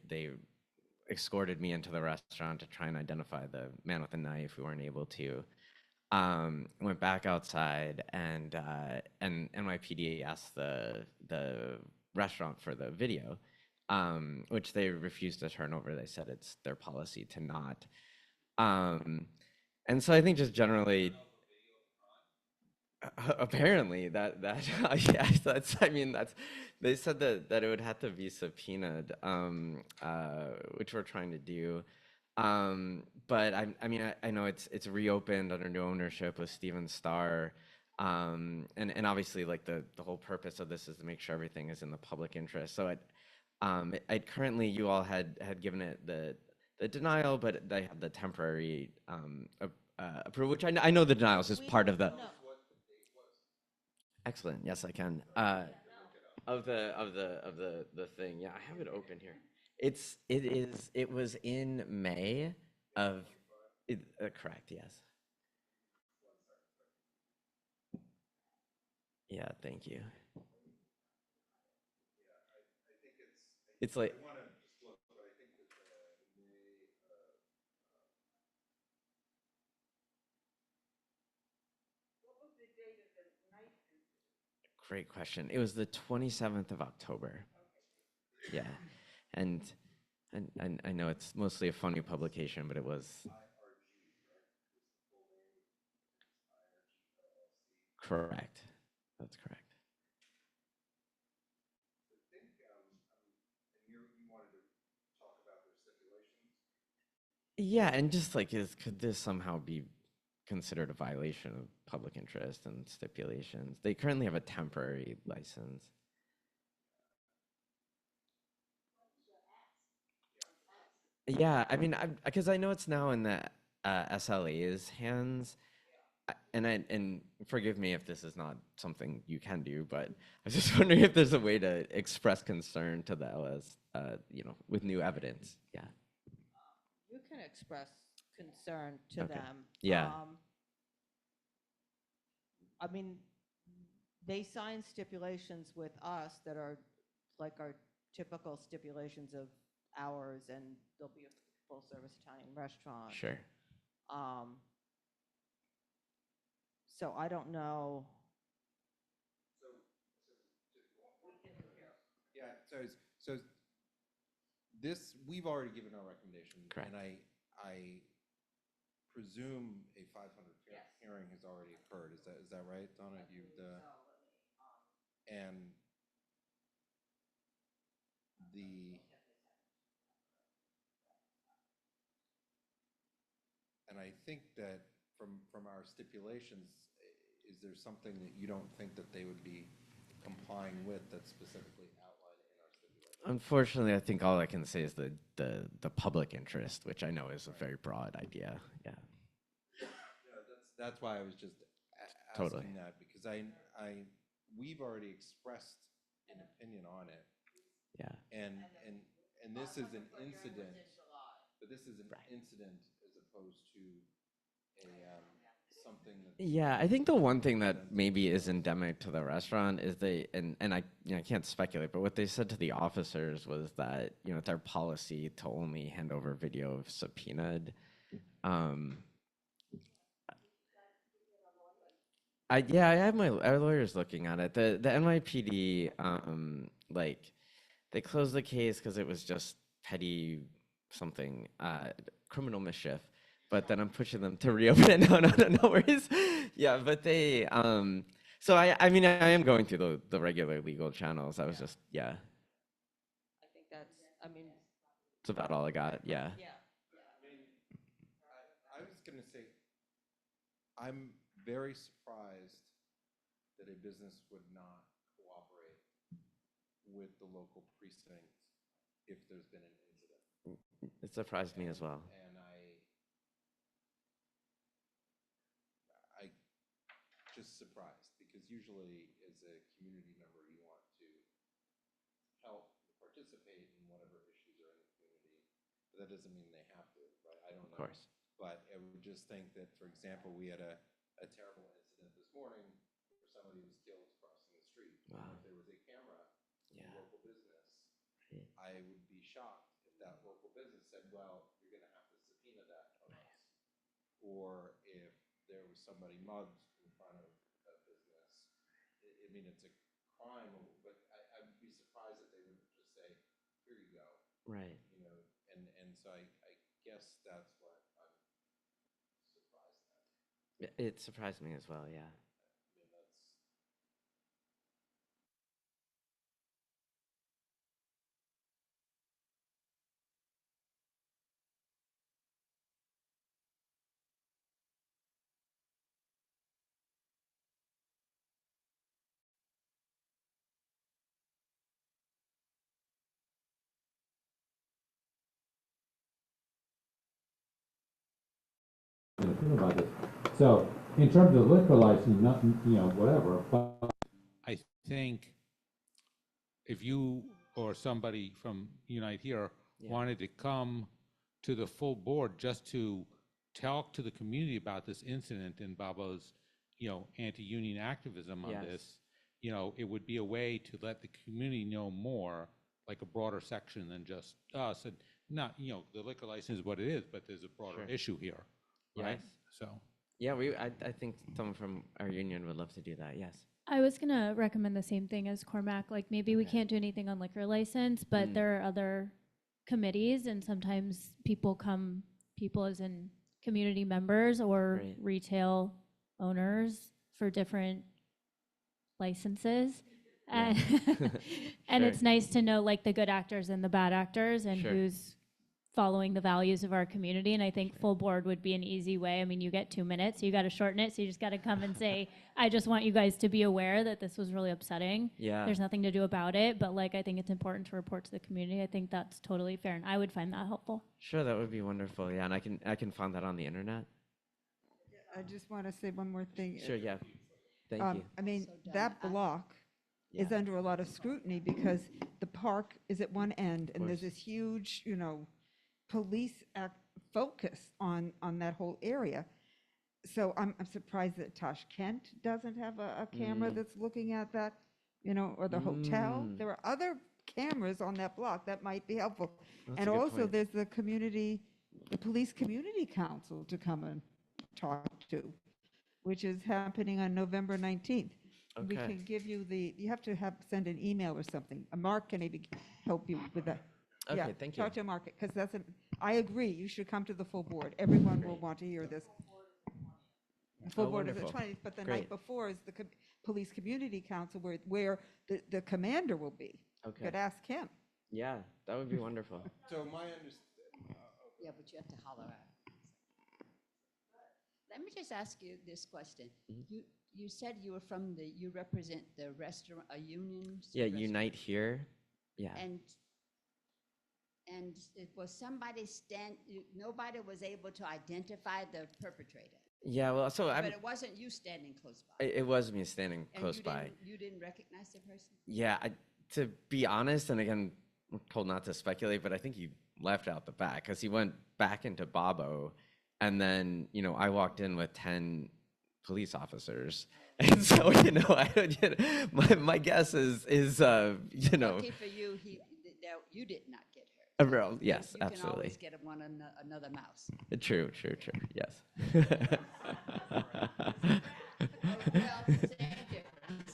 escorted me into the restaurant to try and identify the man with the knife. We weren't able to. Went back outside, and NYPD asked the restaurant for the video, which they refused to turn over. They said it's their policy to not. And so I think just generally, apparently that yeah, they said that it would have to be subpoenaed, which we're trying to do. But I mean, I know it's reopened under new ownership with Steven Starr, and obviously like the whole purpose of this is to make sure everything is in the public interest. So I'd currently, you all had given it the denial, but they had the temporary approval, which I know the denial is just part of the. Excellent. Yes, I can. Of the thing. Yeah, I have it open here. It was in May of, correct, yes. Yeah, thank you. It's like, great question. It was the 27th of October. Yeah. And I know it's mostly a funny publication, but it was. Correct. That's correct. Yeah, and just like, could this somehow be considered a violation of public interest and stipulations? They currently have a temporary license. Yeah, I mean, because I know it's now in the SLA's hands, and forgive me if this is not something you can do, but I was just wondering if there's a way to express concern to the LS, with new evidence. Yeah. You can express concern to Okay. them. Yeah. I mean, they sign stipulations with us that are like our typical stipulations of hours, and there'll be a full-service Italian restaurant. Sure. So I don't know. Yeah, so this, we've already given our recommendation. Correct. And I presume a 500 hearing has already occurred. Is that right, Donna? And I think that from our stipulations, is there something that you don't think that they would be complying with that's specifically outlined in our stipulations? Unfortunately, I think all I can say is the public interest, which I know is a very broad idea. Yeah. That's why I was just Totally. asking that, because we've already expressed an opinion on it. Yeah. And this is an incident, but this is an incident as opposed to something that. Yeah, I think the one thing that maybe is endemic to the restaurant is and I can't speculate, but what they said to the officers was that, it's our policy to only hand over video if subpoenaed. I have our lawyers looking at it. The NYPD, they closed the case because it was just petty something, criminal mischief, but then I'm pushing them to reopen it. No worries. Yeah, but they, so I mean, I am going through the regular legal channels. I was just, yeah, I think that's, I mean, that's about all I got, yeah. I was going to say, I'm very surprised that a business would not cooperate with the local precinct if there's been an incident. It surprised me as well. And I just surprised, because usually as a community member, you want to help participate in whatever issues are in the community, but that doesn't mean they have to, right? I don't know. Of course. But I would just think that, for example, we had a terrible incident this morning where somebody was killed crossing the street. Wow. If there was a camera in a local business, Right. I would be shocked if that local business said, well, you're going to have to subpoena that from us. Or if there was somebody mugged in front of a business. I mean, it's a crime, but I would be surprised if they would just say, here you go. Right. You know, and so I guess that's what I'm surprised at. It surprised me as well, yeah. I mean, that's. About this. So in terms of liquor license, nothing, whatever, but I think if you or somebody from Unite here wanted to come to the full board just to talk to the community about this incident and Babo's, anti-union activism on this, it would be a way to let the community know more, like a broader section than just us. And not, the liquor license is what it is, but there's a broader issue here, right? Yes. So. Yeah, I think someone from our union would love to do that, yes. I was gonna recommend the same thing as Cormac, like maybe we can't do anything on liquor license, but there are other committees and sometimes people as in community members or retail owners for different licenses. And, and it's nice to know like the good actors and the bad actors and who's following the values of our community. And I think full board would be an easy way. I mean, you get 2 minutes, so you got to shorten it. So you just got to come and say, I just want you guys to be aware that this was really upsetting. Yeah. There's nothing to do about it, but like, I think it's important to report to the community. I think that's totally fair. And I would find that helpful. Sure, that would be wonderful. Yeah, and I can find that on the internet. I just want to say one more thing. Sure, yeah. Thank you. I mean, that block is under a lot of scrutiny because the park is at one end and there's this huge, police focus on that whole area. So I'm surprised that Tosh Kent doesn't have a camera that's looking at that, or the hotel. There are other cameras on that block that might be helpful. That's And a good also point. there's the police community council to come and talk to, which is happening on November 19th. We Okay. can give you you have to send an email or something. Mark can maybe help you with that. Okay, Yeah, thank you. talk to Mark, because I agree, you should come to the full board. Everyone will want to hear this. The full board is the wonderful. 20th, but the Great. night before is the police community council where the commander will be. Okay. Could ask him. Yeah, that would be wonderful. So my understanding. Yeah, but you have to holler out. Let me just ask you this question. You said you were you represent the restaurant, a union? Yeah, restaurant. Unite here. Yeah. And it was somebody nobody was able to identify the perpetrator. Yeah, well, so But it wasn't you standing close by. it was me standing And close by. You didn't recognize the person? Yeah, to be honest, and again, I'm told not to speculate, but I think he left out the back because he went back into Bobo, and then I walked in with 10 police officers, and so my guess is Lucky for you, you did not get hurt. Well, yes, You can absolutely. always get another mouse. True, yes. Well, same difference.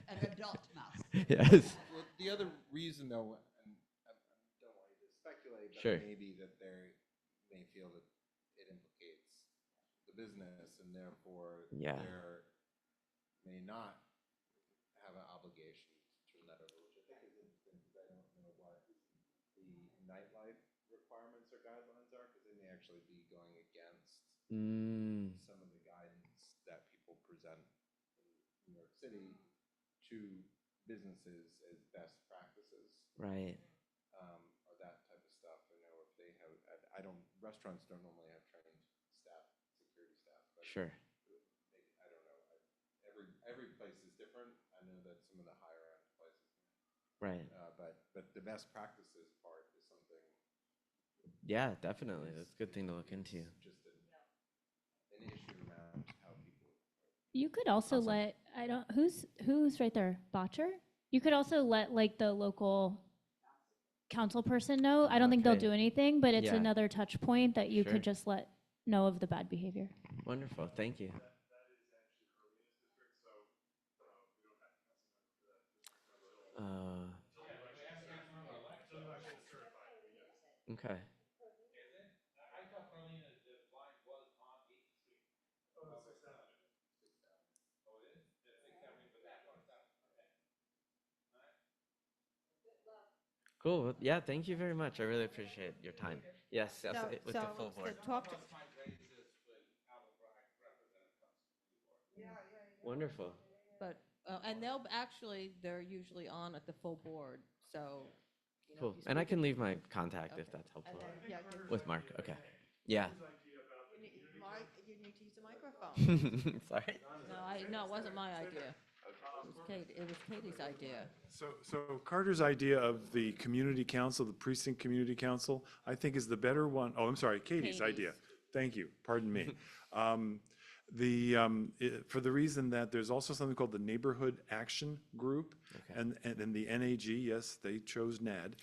An adult mouse. Yes. Well, the other reason, though, and I don't want Sure. maybe that they may feel that it implicates the business and therefore Yeah. there may not have an obligation to turn that over, which I think is interesting because I don't know what the nightlife requirements or guidelines are, because they may actually be going against some of the guidance that people present in New York City to businesses as best practices. Right. Or that type of stuff. I know if they have, I don't, restaurants don't normally have trained staff, security staff. But Sure. I don't know. Every place is different. I know that some of the higher end places. Right. But the best practices part is something. Yeah, definitely. That's a good thing to look into. Just an issue around how people. You could also let, I don't, who's right there? Botcher? You could also let like the local council person know. I don't think they'll Okay. do anything, but it's Yeah. another touch point that you Sure. could just let know of the bad behavior. Wonderful. Thank you. Okay. Cool. Well, yeah, thank you very much. I really appreciate your time. Yes, yes, with the full board. Wonderful. But, and they're usually on at the full board, so. you know, Cool. if you And I speak can to- leave my contact if Okay. that's helpful. And then, yeah, With Mark. Okay. Yeah. You need to use the microphone. Sorry. No, it wasn't my idea. It was Katie's idea. So Carter's idea of the community council, the precinct community council, I think is the better one. Oh, I'm sorry, Katie's idea. Thank you, pardon me. For the reason that there's also something called the Neighborhood Action Group. And the NAG, yes, they chose NAG.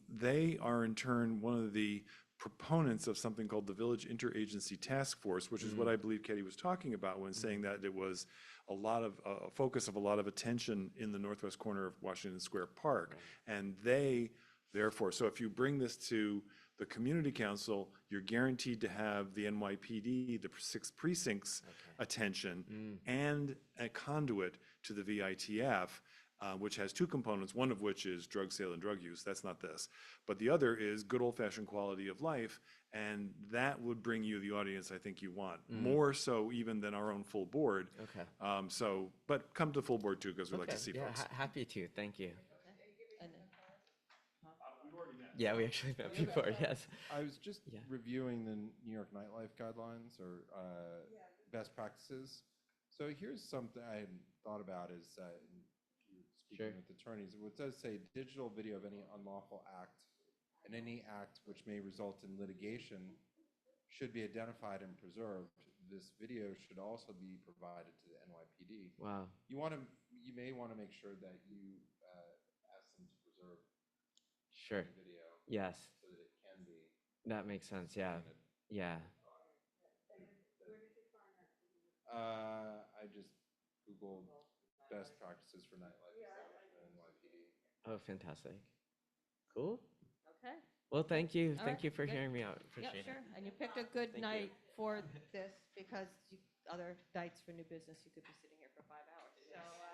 They are in turn one of the proponents of something called the Village Interagency Task Force, which is what I believe Katie was talking about when saying that it was a lot of a focus of a lot of attention in the northwest corner of Washington Square Park. And they, therefore, so if you bring this to the community council, you're guaranteed to have the NYPD, the 6 precincts attention, and a conduit to the VITF, which has 2 components, one of which is drug sale and drug use. That's not this. But the other is good old-fashioned quality of life, and that would bring you the audience I think you want, more so even than our own full board. Okay. But come to full board too, because we like to see yeah, folks. happy to. Thank you. And Yeah, we actually met before, yes. I was just reviewing the New York nightlife guidelines or best practices. So here's something I hadn't thought about is speaking with attorneys, it does say digital video of any unlawful act and any act which may result in litigation should be identified and preserved. This video should also be provided to the NYPD. Wow. You may want to make sure that you ask them to preserve the video. Yes. So that it can be. That makes sense. Yeah. Yeah. I just Googled best practices for nightlife establishment in NYPD. Oh, fantastic. Cool. Okay. Well, thank you. All Thank right, you for good. hearing me out. Appreciate Sure. it. And you picked a good Thank you. night for this because other nights for new business, you could be sitting here for 5 hours.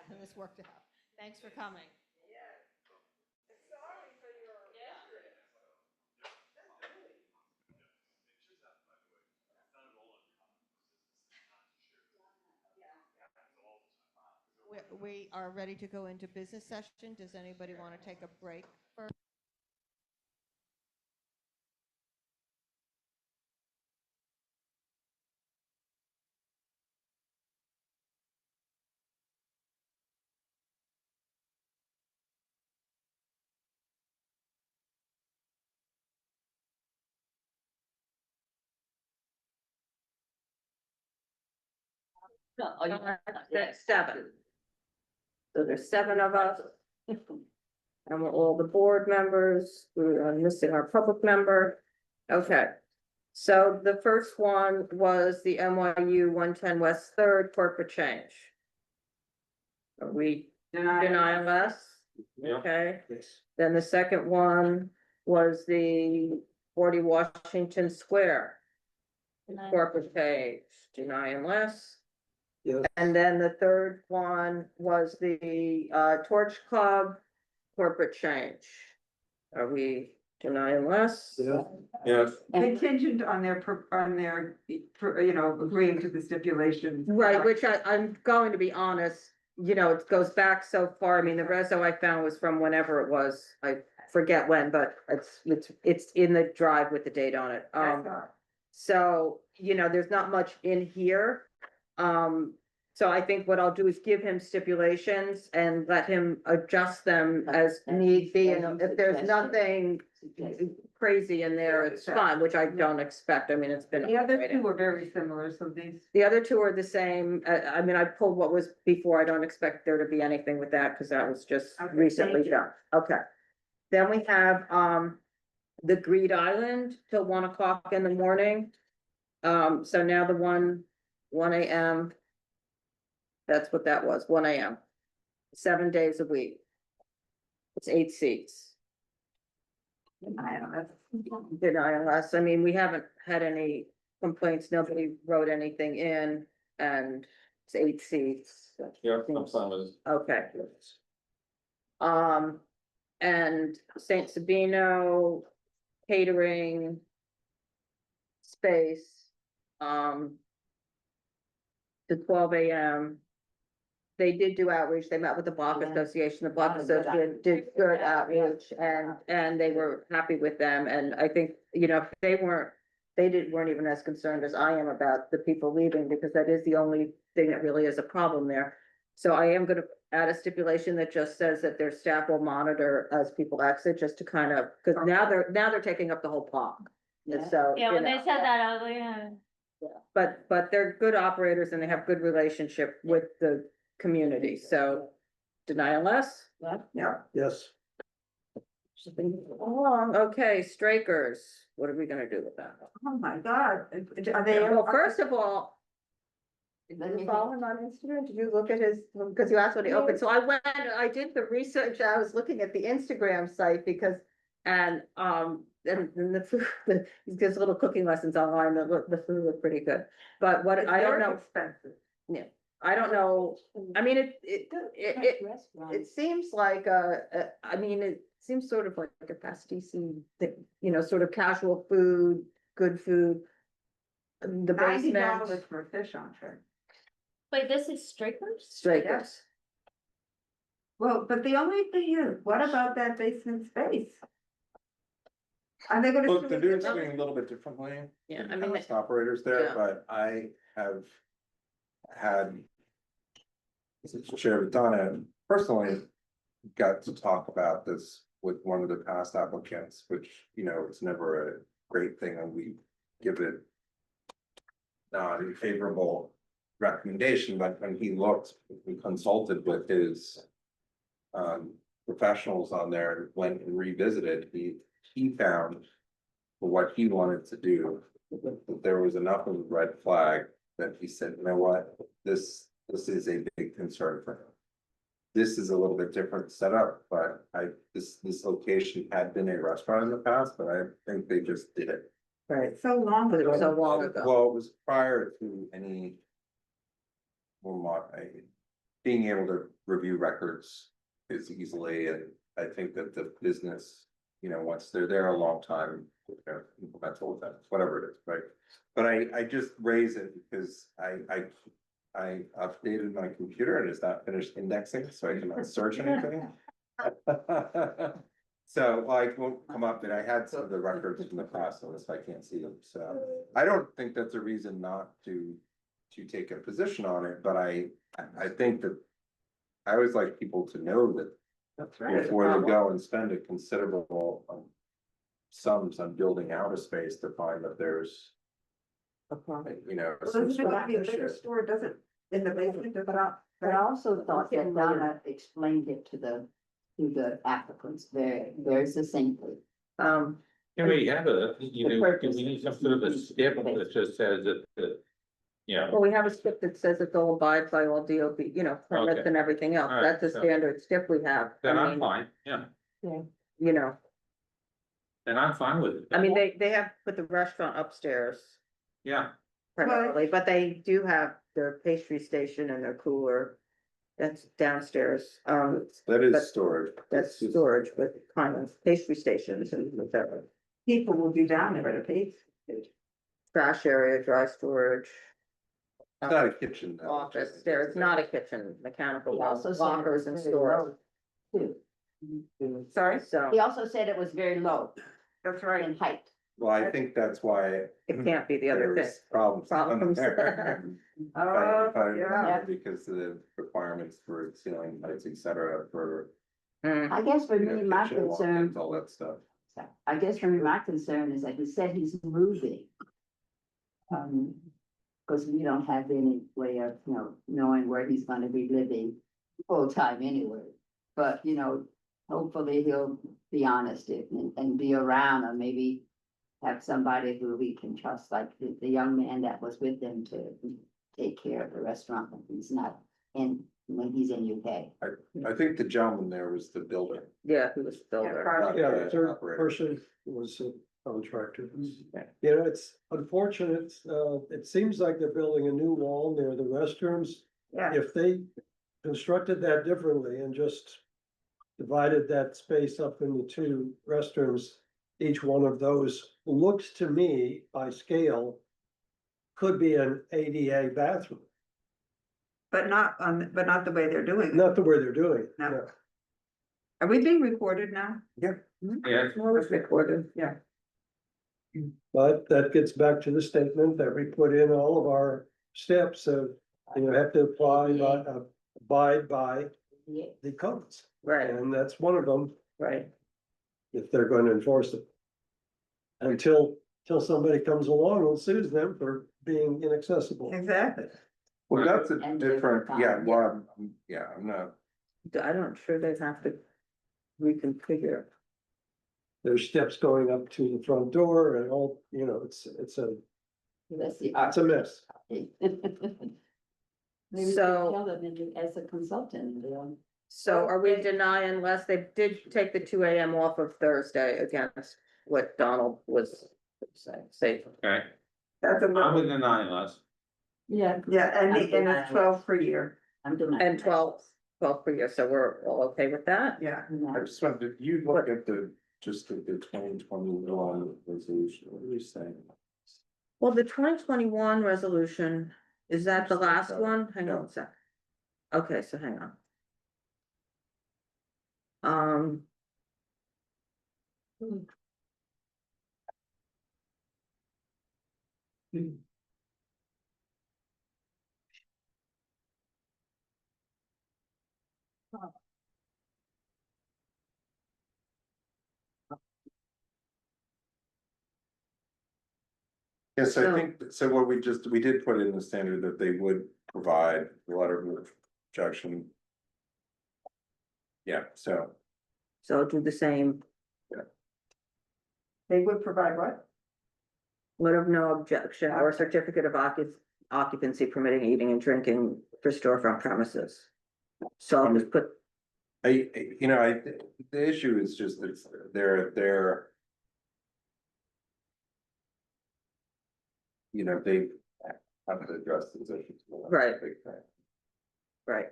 So this worked out. Thanks for coming. We are ready to go into business session. Does anybody want to take a break first? No, that's 7. So there's 7 of us. And we're all the board members. We're missing our public member. Okay. So the first one was the NYU 110 West 3rd corporate change. Are we denying less? Okay. Then the second one was the 40 Washington Square corporate page, deny unless. Yes. And then the third one was the Torch Club corporate change. Are we deny unless? Yes. Contingent on their, agreeing to the stipulations. Right, which I'm going to be honest, it goes back so far. I mean, the reso I found was from whenever it was. I forget when, but it's in the drive with the date on it. So, there's not much in here. So I think what I'll do is give him stipulations and let him adjust them as need be. And if there's nothing crazy in there, it's fine, which I don't expect. I mean, it's been. The other two were very similar, so these. The other two are the same. I mean, I pulled what was before. I don't expect there to be anything with that because that was just recently done. Okay. Then we have, the Greed Island till 1 o'clock in the morning. So now the 1 a.m. That's what that was, 1 a.m. 7 days a week. It's 8 seats. Deny unless, I mean, we haven't had any complaints, nobody wrote anything in, and it's 8 seats. Yeah, I'm fine with it. Okay. And Saint Sabino catering space, to 12 a.m. They did do outreach. They met with the Block Association. The Block Association did good outreach and they were happy with them. And I think, if they weren't even as concerned as I am about the people leaving, because that is the only thing that really is a problem there. So I am gonna add a stipulation that just says that their staff will monitor as people exit, just to kind of, because now they're taking up the whole block. And so. Yeah, when they know. said that, I was like, yeah. Yeah, but they're good operators and they have good relationship with the community, so deny unless? Yeah. Yes. Okay, Strakers, what are we gonna do with that? Oh, my God. Are they? Well, first of all, did you follow him on Instagram? Did you look at his, because you asked when he opened, so I did the research, I was looking at the Instagram site because, and the food, he gives little cooking lessons online, the food looked pretty good. But what, I don't know. Expensive. Yeah, I don't know, I mean, it seems like it seems sort of like a pasticci thing, sort of casual food, good food. The basement. $90 for a fish entree. Wait, this is Strakers? Strakers. Well, but the only thing is, what about that basement space? Are they gonna? Look, they're doing something a little bit differently. Yeah, than I mean, past operators there, yeah. but I have had. Since Chair Vandam personally got to talk about this with one of the past applicants, which, it's never a great thing and we give it. Favorable recommendation, but when he looked, we consulted with his. Professionals on there and went and revisited, he found. For what he wanted to do, that there was enough of a red flag that he said, you know what, this is a big concern for him. This is a little bit different setup, but this location had been a restaurant in the past, but I think they just did it. Right. So long But it was ago. so long ago. Well, it was prior to any. Being able to review records is easily, and I think that the business, once they're there a long time, implemental with that, whatever it is, right? But I just raise it because I updated my computer and it's not finished indexing, so I cannot search anything. So it won't come up, and I had some of the records from the past on this, I can't see them, so I don't think that's a reason not to take a position on it, but I think that I always like people to know that That's right. before they go and spend a considerable sums on building out a space to find that there's, Well, some doesn't it have to be a bigger store, doesn't, in the basement, does it not? But I also thought that Donna explained it to the applicants, there's the same thing. Can we have can we need some sort of a stip that just says that, Well, we have a stip that says that they'll abide by all DOB, permits Okay. and everything else. All right, That's the so- standard stip we have. then I I'm mean, fine, yeah. then I'm fine with it. I mean, they have put the restaurant upstairs Yeah, primarily, but they do have their pastry station and their cooler. That's downstairs. That but is storage. That's storage, but kind of pastry stations and whatever. People will be down there at a pace. Trash area, dry storage. It's not a kitchen. though. Office, there, it's not a kitchen, mechanical He also said it lockers was and very storage. low, too. Sorry, so He also said it was very low that's right. in height. Well, I think that's why. It can't be the other thing. there's Problems. down Problems. there. If I Oh, yeah. remember, because of the requirements for ceiling heights, et cetera, for. I guess for me, my kitchen concern, walk-ins, all that stuff. I guess for me, my concern is that he said he's moving. Because we don't have any way of, knowing where he's gonna be living full time anyway. But, hopefully he'll be honest and be around, or maybe have somebody who we can trust, like the young man that was with him to take care of the restaurant when he's not when he's in UK. I think the gentleman there was the builder. Yeah, who was still there. not Yeah, the the third operator. person was a contractor. It's unfortunate, it seems like they're building a new wall near the restrooms. Yeah. If they constructed that differently and just divided that space up into two restrooms, each one of those looks to me by scale could be an ADA bathroom, But not the way they're doing it. not the way they're doing it. No. yeah. Are we being recorded now? Yeah. yeah. Always recorded, yeah. But that gets back to the statement that we put in all of our steps of, have to abide by the codes. Right, And that's one of them, right. if they're going to enforce it. Until somebody comes along and sues them for being inaccessible. Exactly. Well, that's a And different, different yeah, time, well, I'm not, I'm sure they'd have to reconfigure. There's steps going up to the front door and all, it's That's the a mess. Maybe we could So- tell them as a consultant, So are we denying unless they did take the 2 AM off of Thursday against what Donald was saying? Okay, That's a I'm little, with the 9 less. Yeah. yeah, and it's 12 per year. I'm denying. And 12 per year, so we're all okay with that? Yeah. I just wanted, you look at just at the 2021 resolution, what are you saying? Well, the 2021 resolution, is that the last one? Hang on a sec. Okay, so hang on. Yes, So- I think, so what we did put in the standard that they would provide a letter of objection. Yeah, so. So do the same, They would provide what? letter of no objection or certificate of occupancy permitting eating and drinking for storefront premises. So I'll just put, The issue is just that they're. They haven't addressed these issues. Right. right.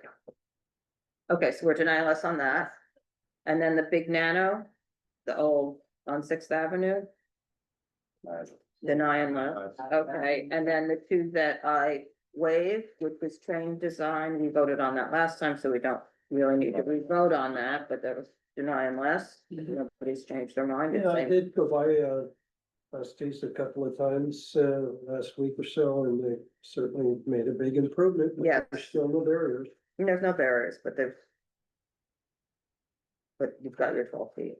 Okay, so we're denying less on that. And then the big Nano, the old on Sixth Avenue, denying less. Okay, and then the two that I waived, which was train design, we voted on that last time, so we don't really need to re-vote on that, but that was denying less. Nobody's changed their mind. It's Yeah, I same. did go by, Estes a couple of times, last week or so, and they certainly made a big improvement. but Yeah. There's still no barriers. There's no barriers, but you've got your 12 feet.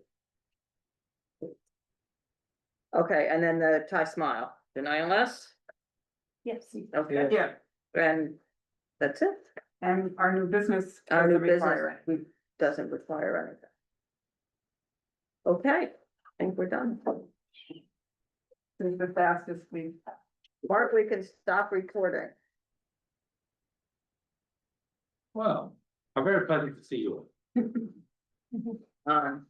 Okay, and then the Thai Smile, denying less? Yes. Okay. Yeah. And that's it. And our new business. Our new doesn't require business, doesn't require anything. Okay, I think we're done. it. This is the fastest we've. Mark, we can stop recording. Well, I'm very pleasant to see you. Um,